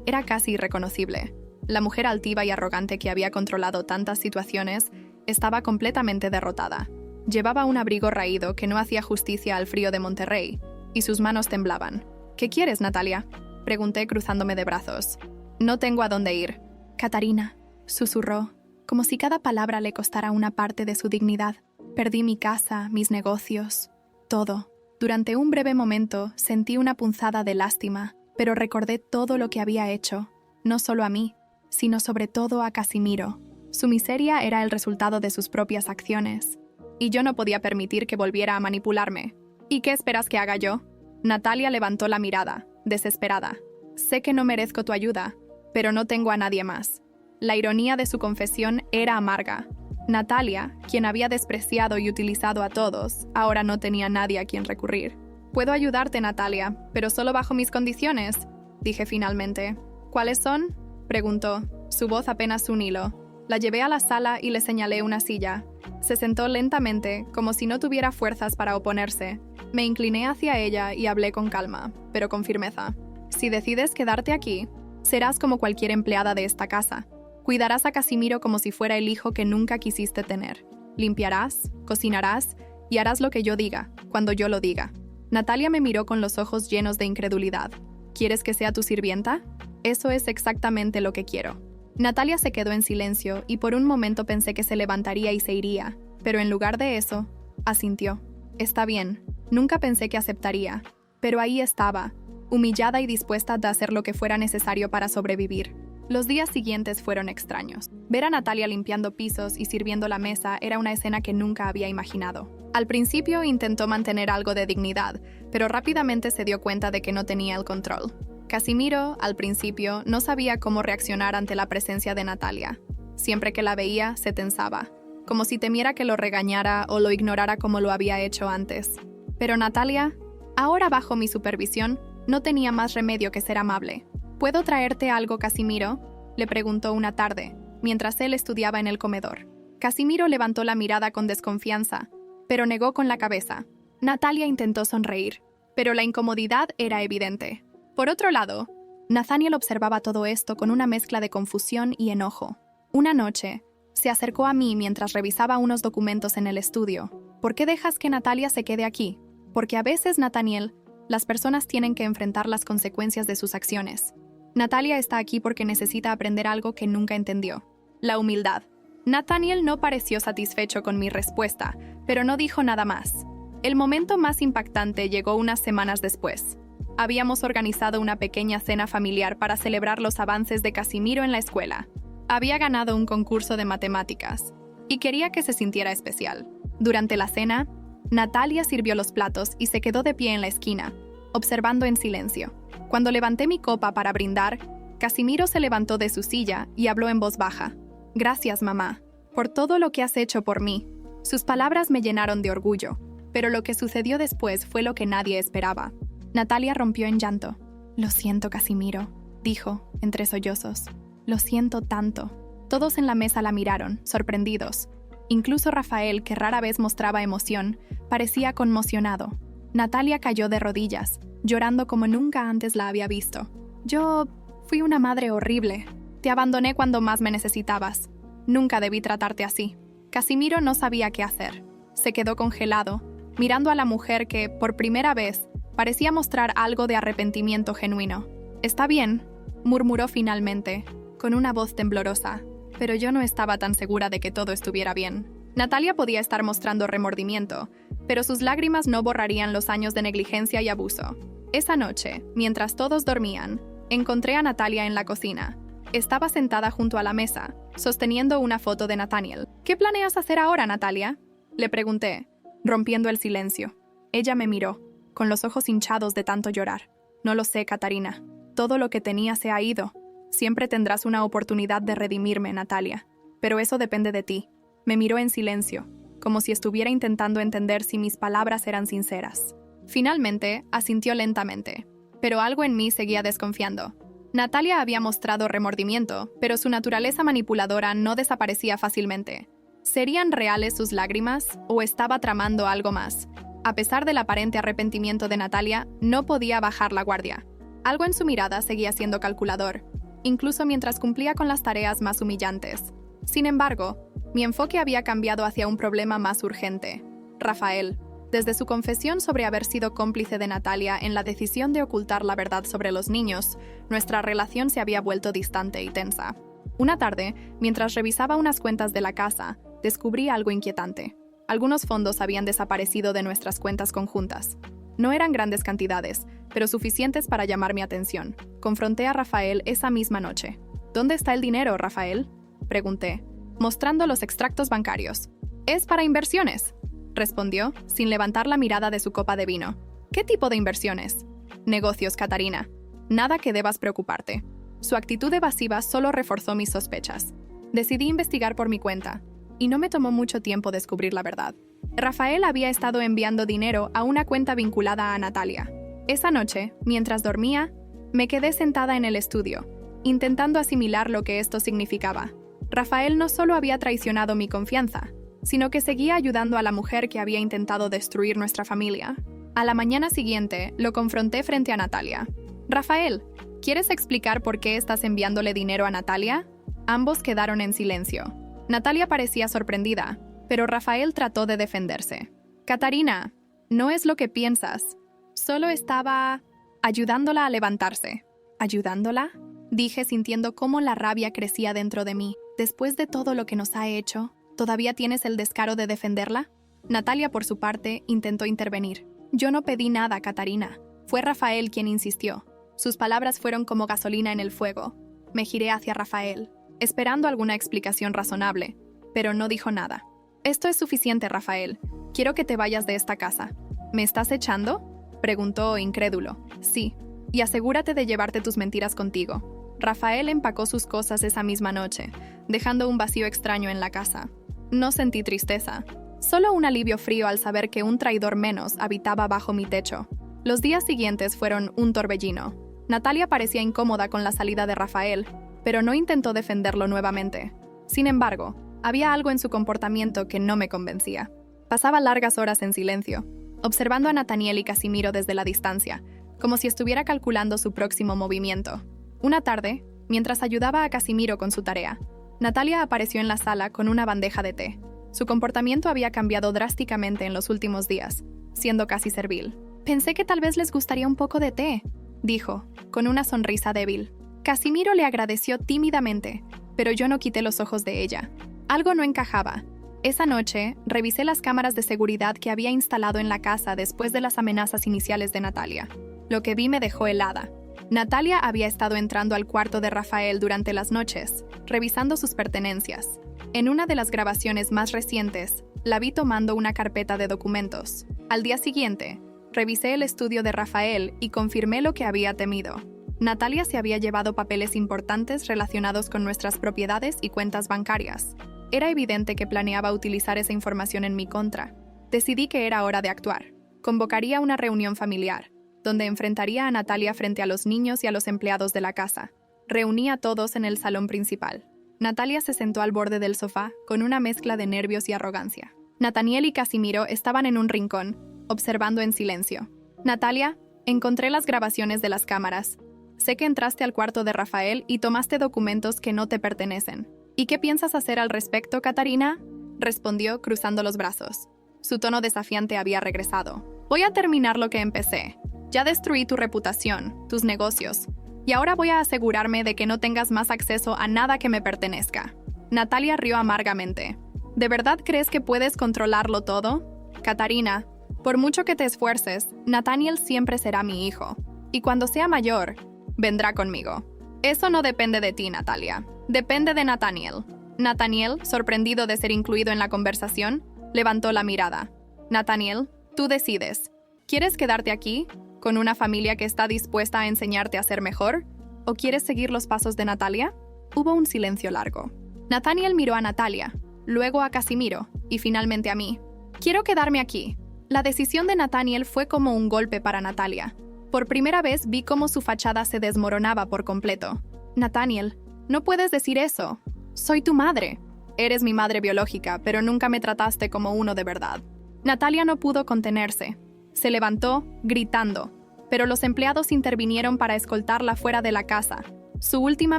era casi irreconocible. La mujer altiva y arrogante que había controlado tantas situaciones estaba completamente derrotada. Llevaba un abrigo raído que no hacía justicia al frío de Monterrey, y sus manos temblaban. «¿Qué quieres, Natalia?», pregunté cruzándome de brazos. «No tengo a dónde ir». «Catarina», susurró, como si cada palabra le costara una parte de su dignidad. «Perdí mi casa, mis negocios, todo». Durante un breve momento sentí una punzada de lástima, pero recordé todo lo que había hecho, no solo a mí, sino sobre todo a Casimiro. Su miseria era el resultado de sus propias acciones, y yo no podía permitir que volviera a manipularme. «¿Y qué esperas que haga yo?». Natalia levantó la mirada, desesperada. «Sé que no merezco tu ayuda, pero no tengo a nadie más». La ironía de su confesión era amarga. Natalia, quien había despreciado y utilizado a todos, ahora no tenía nadie a quien recurrir. «Puedo ayudarte, Natalia, pero solo bajo mis condiciones», dije finalmente. «¿Cuáles son?», preguntó, su voz apenas un hilo. La llevé a la sala y le señalé una silla. Se sentó lentamente, como si no tuviera fuerzas para oponerse. Me incliné hacia ella y hablé con calma, pero con firmeza. «Si decides quedarte aquí, serás como cualquier empleada de esta casa. Cuidarás a Casimiro como si fuera el hijo que nunca quisiste tener. Limpiarás, cocinarás y harás lo que yo diga, cuando yo lo diga». Natalia me miró con los ojos llenos de incredulidad. «¿Quieres que sea tu sirvienta?». «Eso es exactamente lo que quiero». Natalia se quedó en silencio y por un momento pensé que se levantaría y se iría, pero en lugar de eso, asintió. «Está bien, nunca pensé que aceptaría, pero ahí estaba, humillada y dispuesta a hacer lo que fuera necesario para sobrevivir». Los días siguientes fueron extraños. Ver a Natalia limpiando pisos y sirviendo la mesa era una escena que nunca había imaginado. Al principio intentó mantener algo de dignidad, pero rápidamente se dio cuenta de que no tenía el control. Casimiro, al principio, no sabía cómo reaccionar ante la presencia de Natalia. Siempre que la veía, se tensaba, como si temiera que lo regañara o lo ignorara como lo había hecho antes. Pero Natalia, ahora bajo mi supervisión, no tenía más remedio que ser amable. ¿Puedo traerte algo, Casimiro?, le preguntó una tarde, mientras él estudiaba en el comedor. Casimiro levantó la mirada con desconfianza, pero negó con la cabeza. Natalia intentó sonreír, pero la incomodidad era evidente. Por otro lado, Nathaniel observaba todo esto con una mezcla de confusión y enojo. Una noche, se acercó a mí mientras revisaba unos documentos en el estudio. ¿Por qué dejas que Natalia se quede aquí? Porque a veces, Nathaniel, las personas tienen que enfrentar las consecuencias de sus acciones. Natalia está aquí porque necesita aprender algo que nunca entendió: la humildad. Nathaniel no pareció satisfecho con mi respuesta, pero no dijo nada más. El momento más impactante llegó unas semanas después. Habíamos organizado una pequeña cena familiar para celebrar los avances de Casimiro en la escuela. Había ganado un concurso de matemáticas y quería que se sintiera especial. Durante la cena, Natalia sirvió los platos y se quedó de pie en la esquina, observando en silencio. Cuando levanté mi copa para brindar, Casimiro se levantó de su silla y habló en voz baja. «Gracias, mamá, por todo lo que has hecho por mí». Sus palabras me llenaron de orgullo, pero lo que sucedió después fue lo que nadie esperaba. Natalia rompió en llanto. «Lo siento, Casimiro», dijo, entre sollozos. «Lo siento tanto». Todos en la mesa la miraron, sorprendidos. Incluso Rafael, que rara vez mostraba emoción, parecía conmocionado. Natalia cayó de rodillas, llorando como nunca antes la había visto. «Yo fui una madre horrible. Te abandoné cuando más me necesitabas. Nunca debí tratarte así». Casimiro no sabía qué hacer. Se quedó congelado, mirando a la mujer que, por primera vez, parecía mostrar algo de arrepentimiento genuino. «Está bien», murmuró finalmente, con una voz temblorosa, pero yo no estaba tan segura de que todo estuviera bien. Natalia podía estar mostrando remordimiento, pero sus lágrimas no borrarían los años de negligencia y abuso. Esa noche, mientras todos dormían, encontré a Natalia en la cocina. Estaba sentada junto a la mesa, sosteniendo una foto de Nathaniel. «¿Qué planeas hacer ahora, Natalia?», le pregunté, rompiendo el silencio. Ella me miró, con los ojos hinchados de tanto llorar. «No lo sé, Catarina. Todo lo que tenía se ha ido. Siempre tendrás una oportunidad de redimirme, Natalia. Pero eso depende de ti». Me miró en silencio, como si estuviera intentando entender si mis palabras eran sinceras. Finalmente, asintió lentamente, pero algo en mí seguía desconfiando. Natalia había mostrado remordimiento, pero su naturaleza manipuladora no desaparecía fácilmente. ¿Serían reales sus lágrimas o estaba tramando algo más? A pesar del aparente arrepentimiento de Natalia, no podía bajar la guardia. Algo en su mirada seguía siendo calculador, incluso mientras cumplía con las tareas más humillantes. Sin embargo, mi enfoque había cambiado hacia un problema más urgente: Rafael. Desde su confesión sobre haber sido cómplice de Natalia en la decisión de ocultar la verdad sobre los niños, nuestra relación se había vuelto distante y tensa. Una tarde, mientras revisaba unas cuentas de la casa, descubrí algo inquietante. Algunos fondos habían desaparecido de nuestras cuentas conjuntas. No eran grandes cantidades, pero suficientes para llamar mi atención. Confronté a Rafael esa misma noche. «¿Dónde está el dinero, Rafael?», pregunté, mostrando los extractos bancarios. «Es para inversiones», respondió, sin levantar la mirada de su copa de vino. «¿Qué tipo de inversiones?». «Negocios, Catarina. Nada que debas preocuparte». Su actitud evasiva solo reforzó mis sospechas. Decidí investigar por mi cuenta, y no me tomó mucho tiempo descubrir la verdad. Rafael había estado enviando dinero a una cuenta vinculada a Natalia. Esa noche, mientras dormía, me quedé sentada en el estudio, intentando asimilar lo que esto significaba. Rafael no solo había traicionado mi confianza, sino que seguía ayudando a la mujer que había intentado destruir nuestra familia. A la mañana siguiente, lo confronté frente a Natalia. «Rafael, ¿quieres explicar por qué estás enviándole dinero a Natalia?». Ambos quedaron en silencio. Natalia parecía sorprendida, pero Rafael trató de defenderse. «Catarina, no es lo que piensas. Solo estaba ayudándola a levantarse». «¿Ayudándola?», dije, sintiendo cómo la rabia crecía dentro de mí. «Después de todo lo que nos ha hecho, ¿todavía tienes el descaro de defenderla?». Natalia, por su parte, intentó intervenir. «Yo no pedí nada, Catarina. Fue Rafael quien insistió». Sus palabras fueron como gasolina en el fuego. Me giré hacia Rafael, esperando alguna explicación razonable, pero no dijo nada. Esto es suficiente, Rafael. Quiero que te vayas de esta casa. ¿Me estás echando?, preguntó incrédulo. Sí, y asegúrate de llevarte tus mentiras contigo. Rafael empacó sus cosas esa misma noche, dejando un vacío extraño en la casa. No sentí tristeza, solo un alivio frío al saber que un traidor menos habitaba bajo mi techo. Los días siguientes fueron un torbellino. Natalia parecía incómoda con la salida de Rafael, pero no intentó defenderlo nuevamente. Sin embargo, había algo en su comportamiento que no me convencía. Pasaba largas horas en silencio, observando a Nathaniel y Casimiro desde la distancia, como si estuviera calculando su próximo movimiento. Una tarde, mientras ayudaba a Casimiro con su tarea, Natalia apareció en la sala con una bandeja de té. Su comportamiento había cambiado drásticamente en los últimos días, siendo casi servil. «Pensé que tal vez les gustaría un poco de té», dijo, con una sonrisa débil. Casimiro le agradeció tímidamente, pero yo no quité los ojos de ella. Algo no encajaba. Esa noche, revisé las cámaras de seguridad que había instalado en la casa después de las amenazas iniciales de Natalia. Lo que vi me dejó helada. Natalia había estado entrando al cuarto de Rafael durante las noches, revisando sus pertenencias. En una de las grabaciones más recientes, la vi tomando una carpeta de documentos. Al día siguiente, revisé el estudio de Rafael y confirmé lo que había temido. Natalia se había llevado papeles importantes relacionados con nuestras propiedades y cuentas bancarias. Era evidente que planeaba utilizar esa información en mi contra. Decidí que era hora de actuar. Convocaría una reunión familiar, donde enfrentaría a Natalia frente a los niños y a los empleados de la casa. Reuní a todos en el salón principal. Natalia se sentó al borde del sofá con una mezcla de nervios y arrogancia. Nathaniel y Casimiro estaban en un rincón, observando en silencio. «Natalia, encontré las grabaciones de las cámaras. Sé que entraste al cuarto de Rafael y tomaste documentos que no te pertenecen. ¿Y qué piensas hacer al respecto, Catarina?», respondió cruzando los brazos. Su tono desafiante había regresado. «Voy a terminar lo que empecé. Ya destruí tu reputación, tus negocios, y ahora voy a asegurarme de que no tengas más acceso a nada que me pertenezca». Natalia rió amargamente. «¿De verdad crees que puedes controlarlo todo? Catarina, por mucho que te esfuerces, Nathaniel siempre será mi hijo. Y cuando sea mayor, vendrá conmigo. Eso no depende de ti, Natalia. Depende de Nathaniel». Nathaniel, sorprendido de ser incluido en la conversación, levantó la mirada. «Nathaniel, tú decides. ¿Quieres quedarte aquí, con una familia que está dispuesta a enseñarte a ser mejor? ¿O quieres seguir los pasos de Natalia?» Hubo un silencio largo. Nathaniel miró a Natalia, luego a Casimiro y finalmente a mí. «Quiero quedarme aquí». La decisión de Nathaniel fue como un golpe para Natalia. Por primera vez vi cómo su fachada se desmoronaba por completo. «Nathaniel, no puedes decir eso. Soy tu madre. Eres mi madre biológica, pero nunca me trataste como uno de verdad». Natalia no pudo contenerse. Se levantó, gritando, pero los empleados intervinieron para escoltarla fuera de la casa. Su última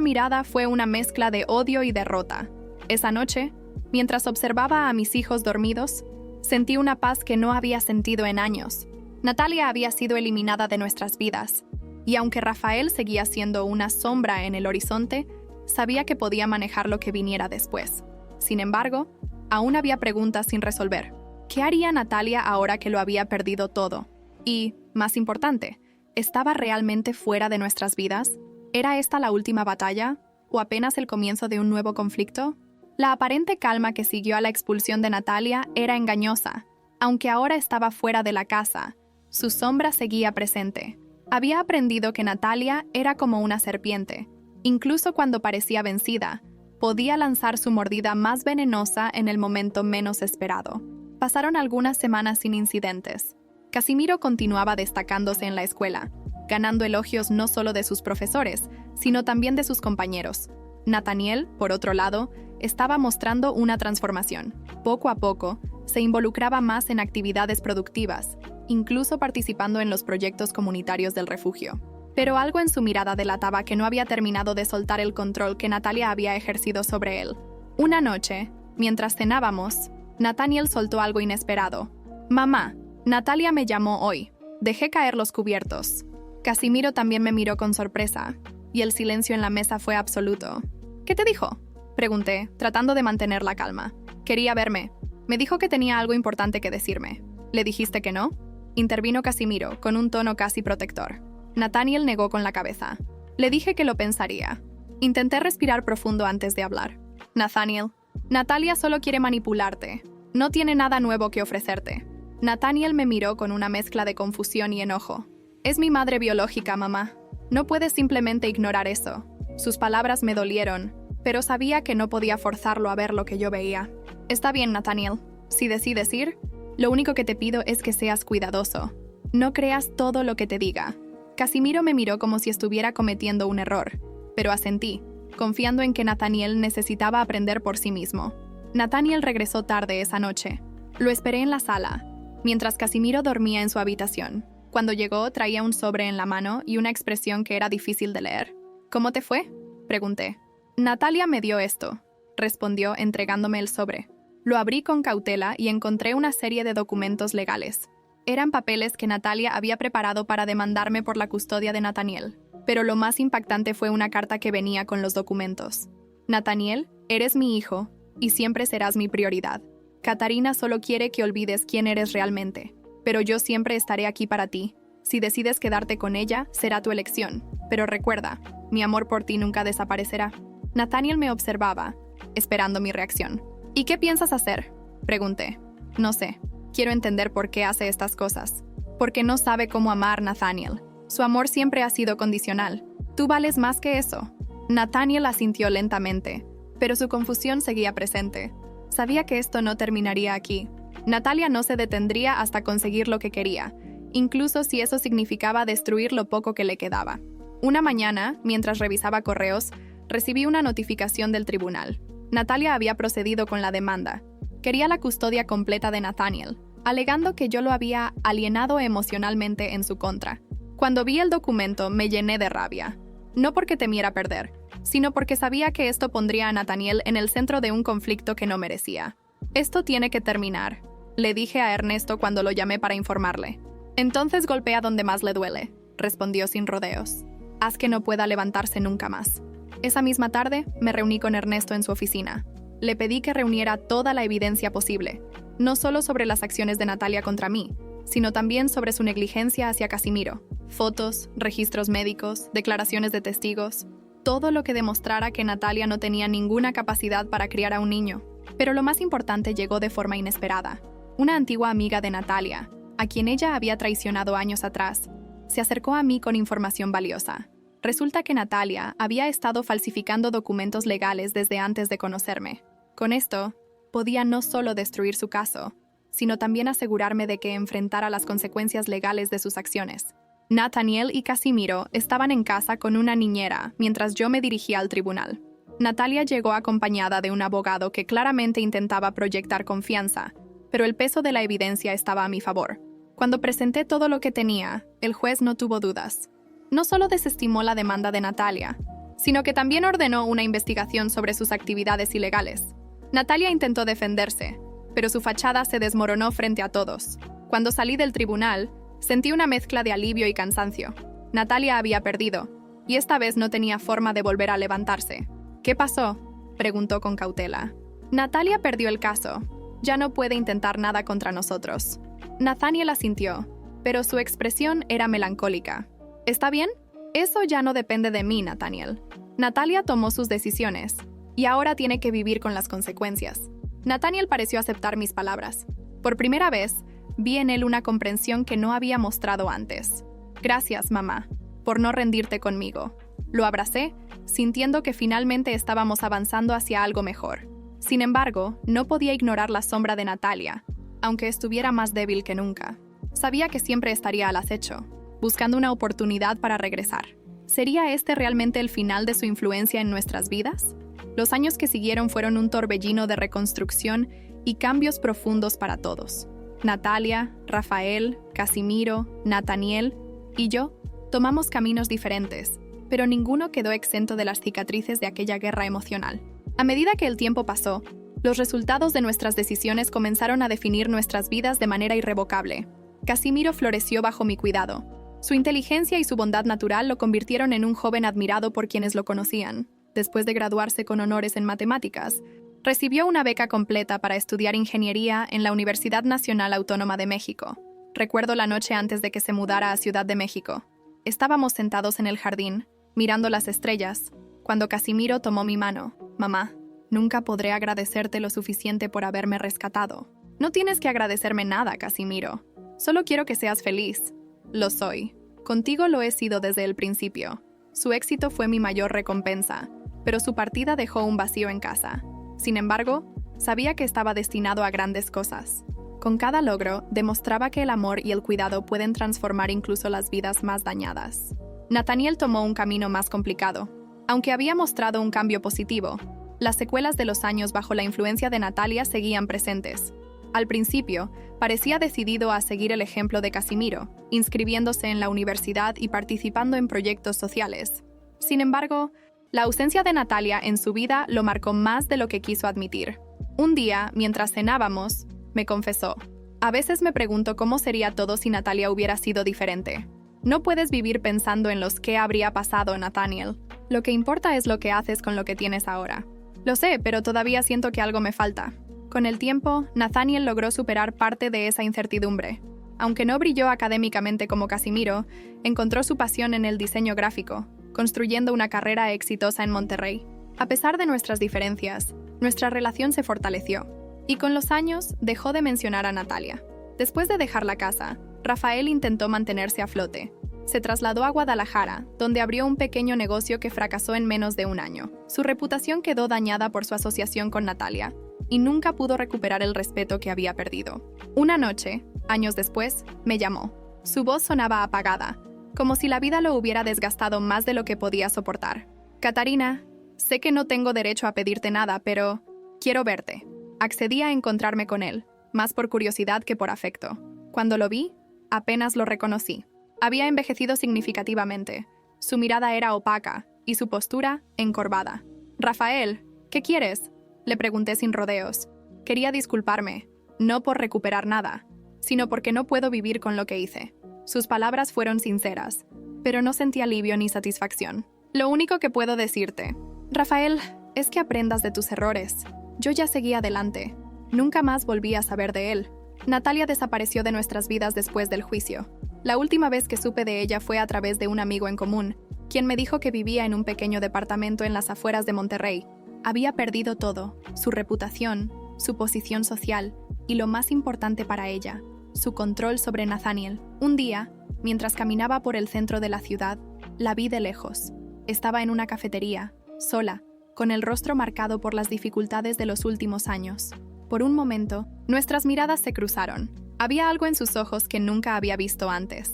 mirada fue una mezcla de odio y derrota. Esa noche, mientras observaba a mis hijos dormidos, sentí una paz que no había sentido en años. Natalia había sido eliminada de nuestras vidas, y aunque Rafael seguía siendo una sombra en el horizonte, sabía que podía manejar lo que viniera después. Sin embargo, aún había preguntas sin resolver. ¿Qué haría Natalia ahora que lo había perdido todo? Y, más importante, ¿estaba realmente fuera de nuestras vidas? ¿Era esta la última batalla? ¿O apenas el comienzo de un nuevo conflicto? La aparente calma que siguió a la expulsión de Natalia era engañosa. Aunque ahora estaba fuera de la casa, su sombra seguía presente. Había aprendido que Natalia era como una serpiente. Incluso cuando parecía vencida, podía lanzar su mordida más venenosa en el momento menos esperado. Pasaron algunas semanas sin incidentes. Casimiro continuaba destacándose en la escuela, ganando elogios no solo de sus profesores, sino también de sus compañeros. Nathaniel, por otro lado, estaba mostrando una transformación. Poco a poco, se involucraba más en actividades productivas, incluso participando en los proyectos comunitarios del refugio. Pero algo en su mirada delataba que no había terminado de soltar el control que Natalia había ejercido sobre él. Una noche, mientras cenábamos, Nathaniel soltó algo inesperado. «Mamá, Natalia me llamó hoy. Dejé caer los cubiertos». Casimiro también me miró con sorpresa, y el silencio en la mesa fue absoluto. «¿Qué te dijo?», pregunté, tratando de mantener la calma. «Quería verme. Me dijo que tenía algo importante que decirme». «¿Le dijiste que no?», intervino Casimiro, con un tono casi protector. Nathaniel negó con la cabeza. «Le dije que lo pensaría. Intenté respirar profundo antes de hablar. Nathaniel, Natalia solo quiere manipularte. No tiene nada nuevo que ofrecerte. Nathaniel me miró con una mezcla de confusión y enojo. Es mi madre biológica, mamá. No puedes simplemente ignorar eso. Sus palabras me dolieron, pero sabía que no podía forzarlo a ver lo que yo veía. Está bien, Nathaniel. Si decides ir, lo único que te pido es que seas cuidadoso. No creas todo lo que te diga. Casimiro me miró como si estuviera cometiendo un error, pero asentí, confiando en que Nathaniel necesitaba aprender por sí mismo. Nathaniel regresó tarde esa noche. Lo esperé en la sala, mientras Casimiro dormía en su habitación. Cuando llegó, traía un sobre en la mano y una expresión que era difícil de leer. ¿Cómo te fue?, pregunté. Natalia me dio esto, respondió entregándome el sobre. Lo abrí con cautela y encontré una serie de documentos legales. Eran papeles que Natalia había preparado para demandarme por la custodia de Nathaniel. Pero lo más impactante fue una carta que venía con los documentos. Nathaniel, eres mi hijo, y siempre serás mi prioridad. Catarina solo quiere que olvides quién eres realmente, pero yo siempre estaré aquí para ti. Si decides quedarte con ella, será tu elección. Pero recuerda, mi amor por ti nunca desaparecerá. Nathaniel me observaba, esperando mi reacción. ¿Y qué piensas hacer?, pregunté. No sé. Quiero entender por qué hace estas cosas. Porque no sabe cómo amar, Nathaniel. Su amor siempre ha sido condicional. Tú vales más que eso. Nathaniel asintió lentamente, pero su confusión seguía presente. Sabía que esto no terminaría aquí. Natalia no se detendría hasta conseguir lo que quería, incluso si eso significaba destruir lo poco que le quedaba. Una mañana, mientras revisaba correos, recibí una notificación del tribunal. Natalia había procedido con la demanda. Quería la custodia completa de Nathaniel, alegando que yo lo había alienado emocionalmente en su contra. Cuando vi el documento, me llené de rabia. No porque temiera perder, sino porque sabía que esto pondría a Nathaniel en el centro de un conflicto que no merecía. Esto tiene que terminar, le dije a Ernesto cuando lo llamé para informarle. Entonces golpea donde más le duele, respondió sin rodeos. Haz que no pueda levantarse nunca más. Esa misma tarde, me reuní con Ernesto en su oficina. Le pedí que reuniera toda la evidencia posible, no solo sobre las acciones de Natalia contra mí, sino también sobre su negligencia hacia Casimiro. Fotos, registros médicos, declaraciones de testigos, todo lo que demostrara que Natalia no tenía ninguna capacidad para criar a un niño. Pero lo más importante llegó de forma inesperada. Una antigua amiga de Natalia, a quien ella había traicionado años atrás, se acercó a mí con información valiosa. Resulta que Natalia había estado falsificando documentos legales desde antes de conocerme. Con esto, podía no solo destruir su caso, sino también asegurarme de que enfrentara las consecuencias legales de sus acciones. Nathaniel y Casimiro estaban en casa con una niñera mientras yo me dirigía al tribunal. Natalia llegó acompañada de un abogado que claramente intentaba proyectar confianza, pero el peso de la evidencia estaba a mi favor. Cuando presenté todo lo que tenía, el juez no tuvo dudas. No solo desestimó la demanda de Natalia, sino que también ordenó una investigación sobre sus actividades ilegales. Natalia intentó defenderse, pero su fachada se desmoronó frente a todos. Cuando salí del tribunal, sentí una mezcla de alivio y cansancio. Natalia había perdido, y esta vez no tenía forma de volver a levantarse. ¿Qué pasó?, preguntó con cautela. Natalia perdió el caso. Ya no puede intentar nada contra nosotros. Nathaniel asintió, pero su expresión era melancólica. ¿Está bien? Eso ya no depende de mí, Nathaniel. Natalia tomó sus decisiones, y ahora tiene que vivir con las consecuencias. Nathaniel pareció aceptar mis palabras. Por primera vez, vi en él una comprensión que no había mostrado antes. Gracias, mamá, por no rendirte conmigo. Lo abracé, sintiendo que finalmente estábamos avanzando hacia algo mejor. Sin embargo, no podía ignorar la sombra de Natalia, aunque estuviera más débil que nunca. Sabía que siempre estaría al acecho, buscando una oportunidad para regresar. ¿Sería este realmente el final de su influencia en nuestras vidas? Los años que siguieron fueron un torbellino de reconstrucción y cambios profundos para todos. Natalia, Rafael, Casimiro, Nathaniel y yo tomamos caminos diferentes, pero ninguno quedó exento de las cicatrices de aquella guerra emocional. A medida que el tiempo pasó, los resultados de nuestras decisiones comenzaron a definir nuestras vidas de manera irrevocable. Casimiro floreció bajo mi cuidado. Su inteligencia y su bondad natural lo convirtieron en un joven admirado por quienes lo conocían. Después de graduarse con honores en matemáticas, recibió una beca completa para estudiar ingeniería en la Universidad Nacional Autónoma de México. Recuerdo la noche antes de que se mudara a Ciudad de México. Estábamos sentados en el jardín, mirando las estrellas, cuando Casimiro tomó mi mano. Mamá, nunca podré agradecerte lo suficiente por haberme rescatado. No tienes que agradecerme nada, Casimiro. Solo quiero que seas feliz. Lo soy. Contigo lo he sido desde el principio. Su éxito fue mi mayor recompensa, pero su partida dejó un vacío en casa. Sin embargo, sabía que estaba destinado a grandes cosas. Con cada logro, demostraba que el amor y el cuidado pueden transformar incluso las vidas más dañadas. Nathaniel tomó un camino más complicado. Aunque había mostrado un cambio positivo, las secuelas de los años bajo la influencia de Natalia seguían presentes. Al principio, parecía decidido a seguir el ejemplo de Casimiro, inscribiéndose en la universidad y participando en proyectos sociales. Sin embargo, la ausencia de Natalia en su vida lo marcó más de lo que quiso admitir. Un día, mientras cenábamos, me confesó: a veces me pregunto cómo sería todo si Natalia hubiera sido diferente. No puedes vivir pensando en los qué habría pasado, Nathaniel. Lo que importa es lo que haces con lo que tienes ahora. Lo sé, pero todavía siento que algo me falta. Con el tiempo, Nathaniel logró superar parte de esa incertidumbre. Aunque no brilló académicamente como Casimiro, encontró su pasión en el diseño gráfico, construyendo una carrera exitosa en Monterrey. A pesar de nuestras diferencias, nuestra relación se fortaleció. Y con los años, dejó de mencionar a Natalia. Después de dejar la casa, Rafael intentó mantenerse a flote. Se trasladó a Guadalajara, donde abrió un pequeño negocio que fracasó en menos de un año. Su reputación quedó dañada por su asociación con Natalia, y nunca pudo recuperar el respeto que había perdido. Una noche, años después, me llamó. Su voz sonaba apagada, como si la vida lo hubiera desgastado más de lo que podía soportar. Catarina, sé que no tengo derecho a pedirte nada, pero quiero verte. Accedí a encontrarme con él, más por curiosidad que por afecto. Cuando lo vi, apenas lo reconocí. Había envejecido significativamente. Su mirada era opaca y su postura encorvada. «Rafael, ¿qué quieres?», le pregunté sin rodeos. Quería disculparme, no por recuperar nada, sino porque no puedo vivir con lo que hice. Sus palabras fueron sinceras, pero no sentí alivio ni satisfacción. «Lo único que puedo decirte, Rafael, es que aprendas de tus errores». Yo ya seguí adelante. Nunca más volví a saber de él. Natalia desapareció de nuestras vidas después del juicio. La última vez que supe de ella fue a través de un amigo en común, quien me dijo que vivía en un pequeño departamento en las afueras de Monterrey. Había perdido todo: su reputación, su posición social y, lo más importante para ella, su control sobre Nathaniel. Un día, mientras caminaba por el centro de la ciudad, la vi de lejos. Estaba en una cafetería, sola, con el rostro marcado por las dificultades de los últimos años. Por un momento, nuestras miradas se cruzaron. Había algo en sus ojos que nunca había visto antes.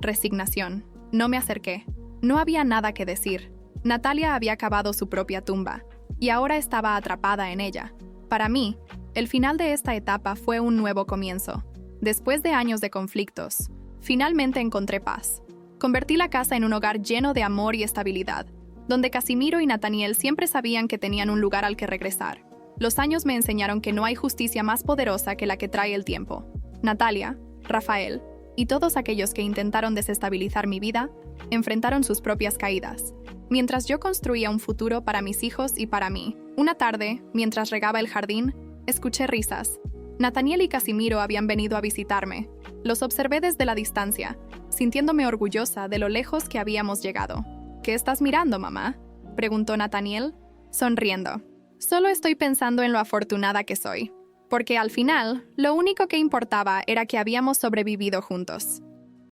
Resignación. No me acerqué. No había nada que decir. Natalia había cavado su propia tumba, y ahora estaba atrapada en ella. Para mí, el final de esta etapa fue un nuevo comienzo. Después de años de conflictos, finalmente encontré paz. Convertí la casa en un hogar lleno de amor y estabilidad, donde Casimiro y Nathaniel siempre sabían que tenían un lugar al que regresar. Los años me enseñaron que no hay justicia más poderosa que la que trae el tiempo. Natalia, Rafael y todos aquellos que intentaron desestabilizar mi vida enfrentaron sus propias caídas, mientras yo construía un futuro para mis hijos y para mí. Una tarde, mientras regaba el jardín, escuché risas. Nathaniel y Casimiro habían venido a visitarme. Los observé desde la distancia, sintiéndome orgullosa de lo lejos que habíamos llegado. «¿Qué estás mirando, mamá?», preguntó Nathaniel, sonriendo. «Solo estoy pensando en lo afortunada que soy, porque al final, lo único que importaba era que habíamos sobrevivido juntos».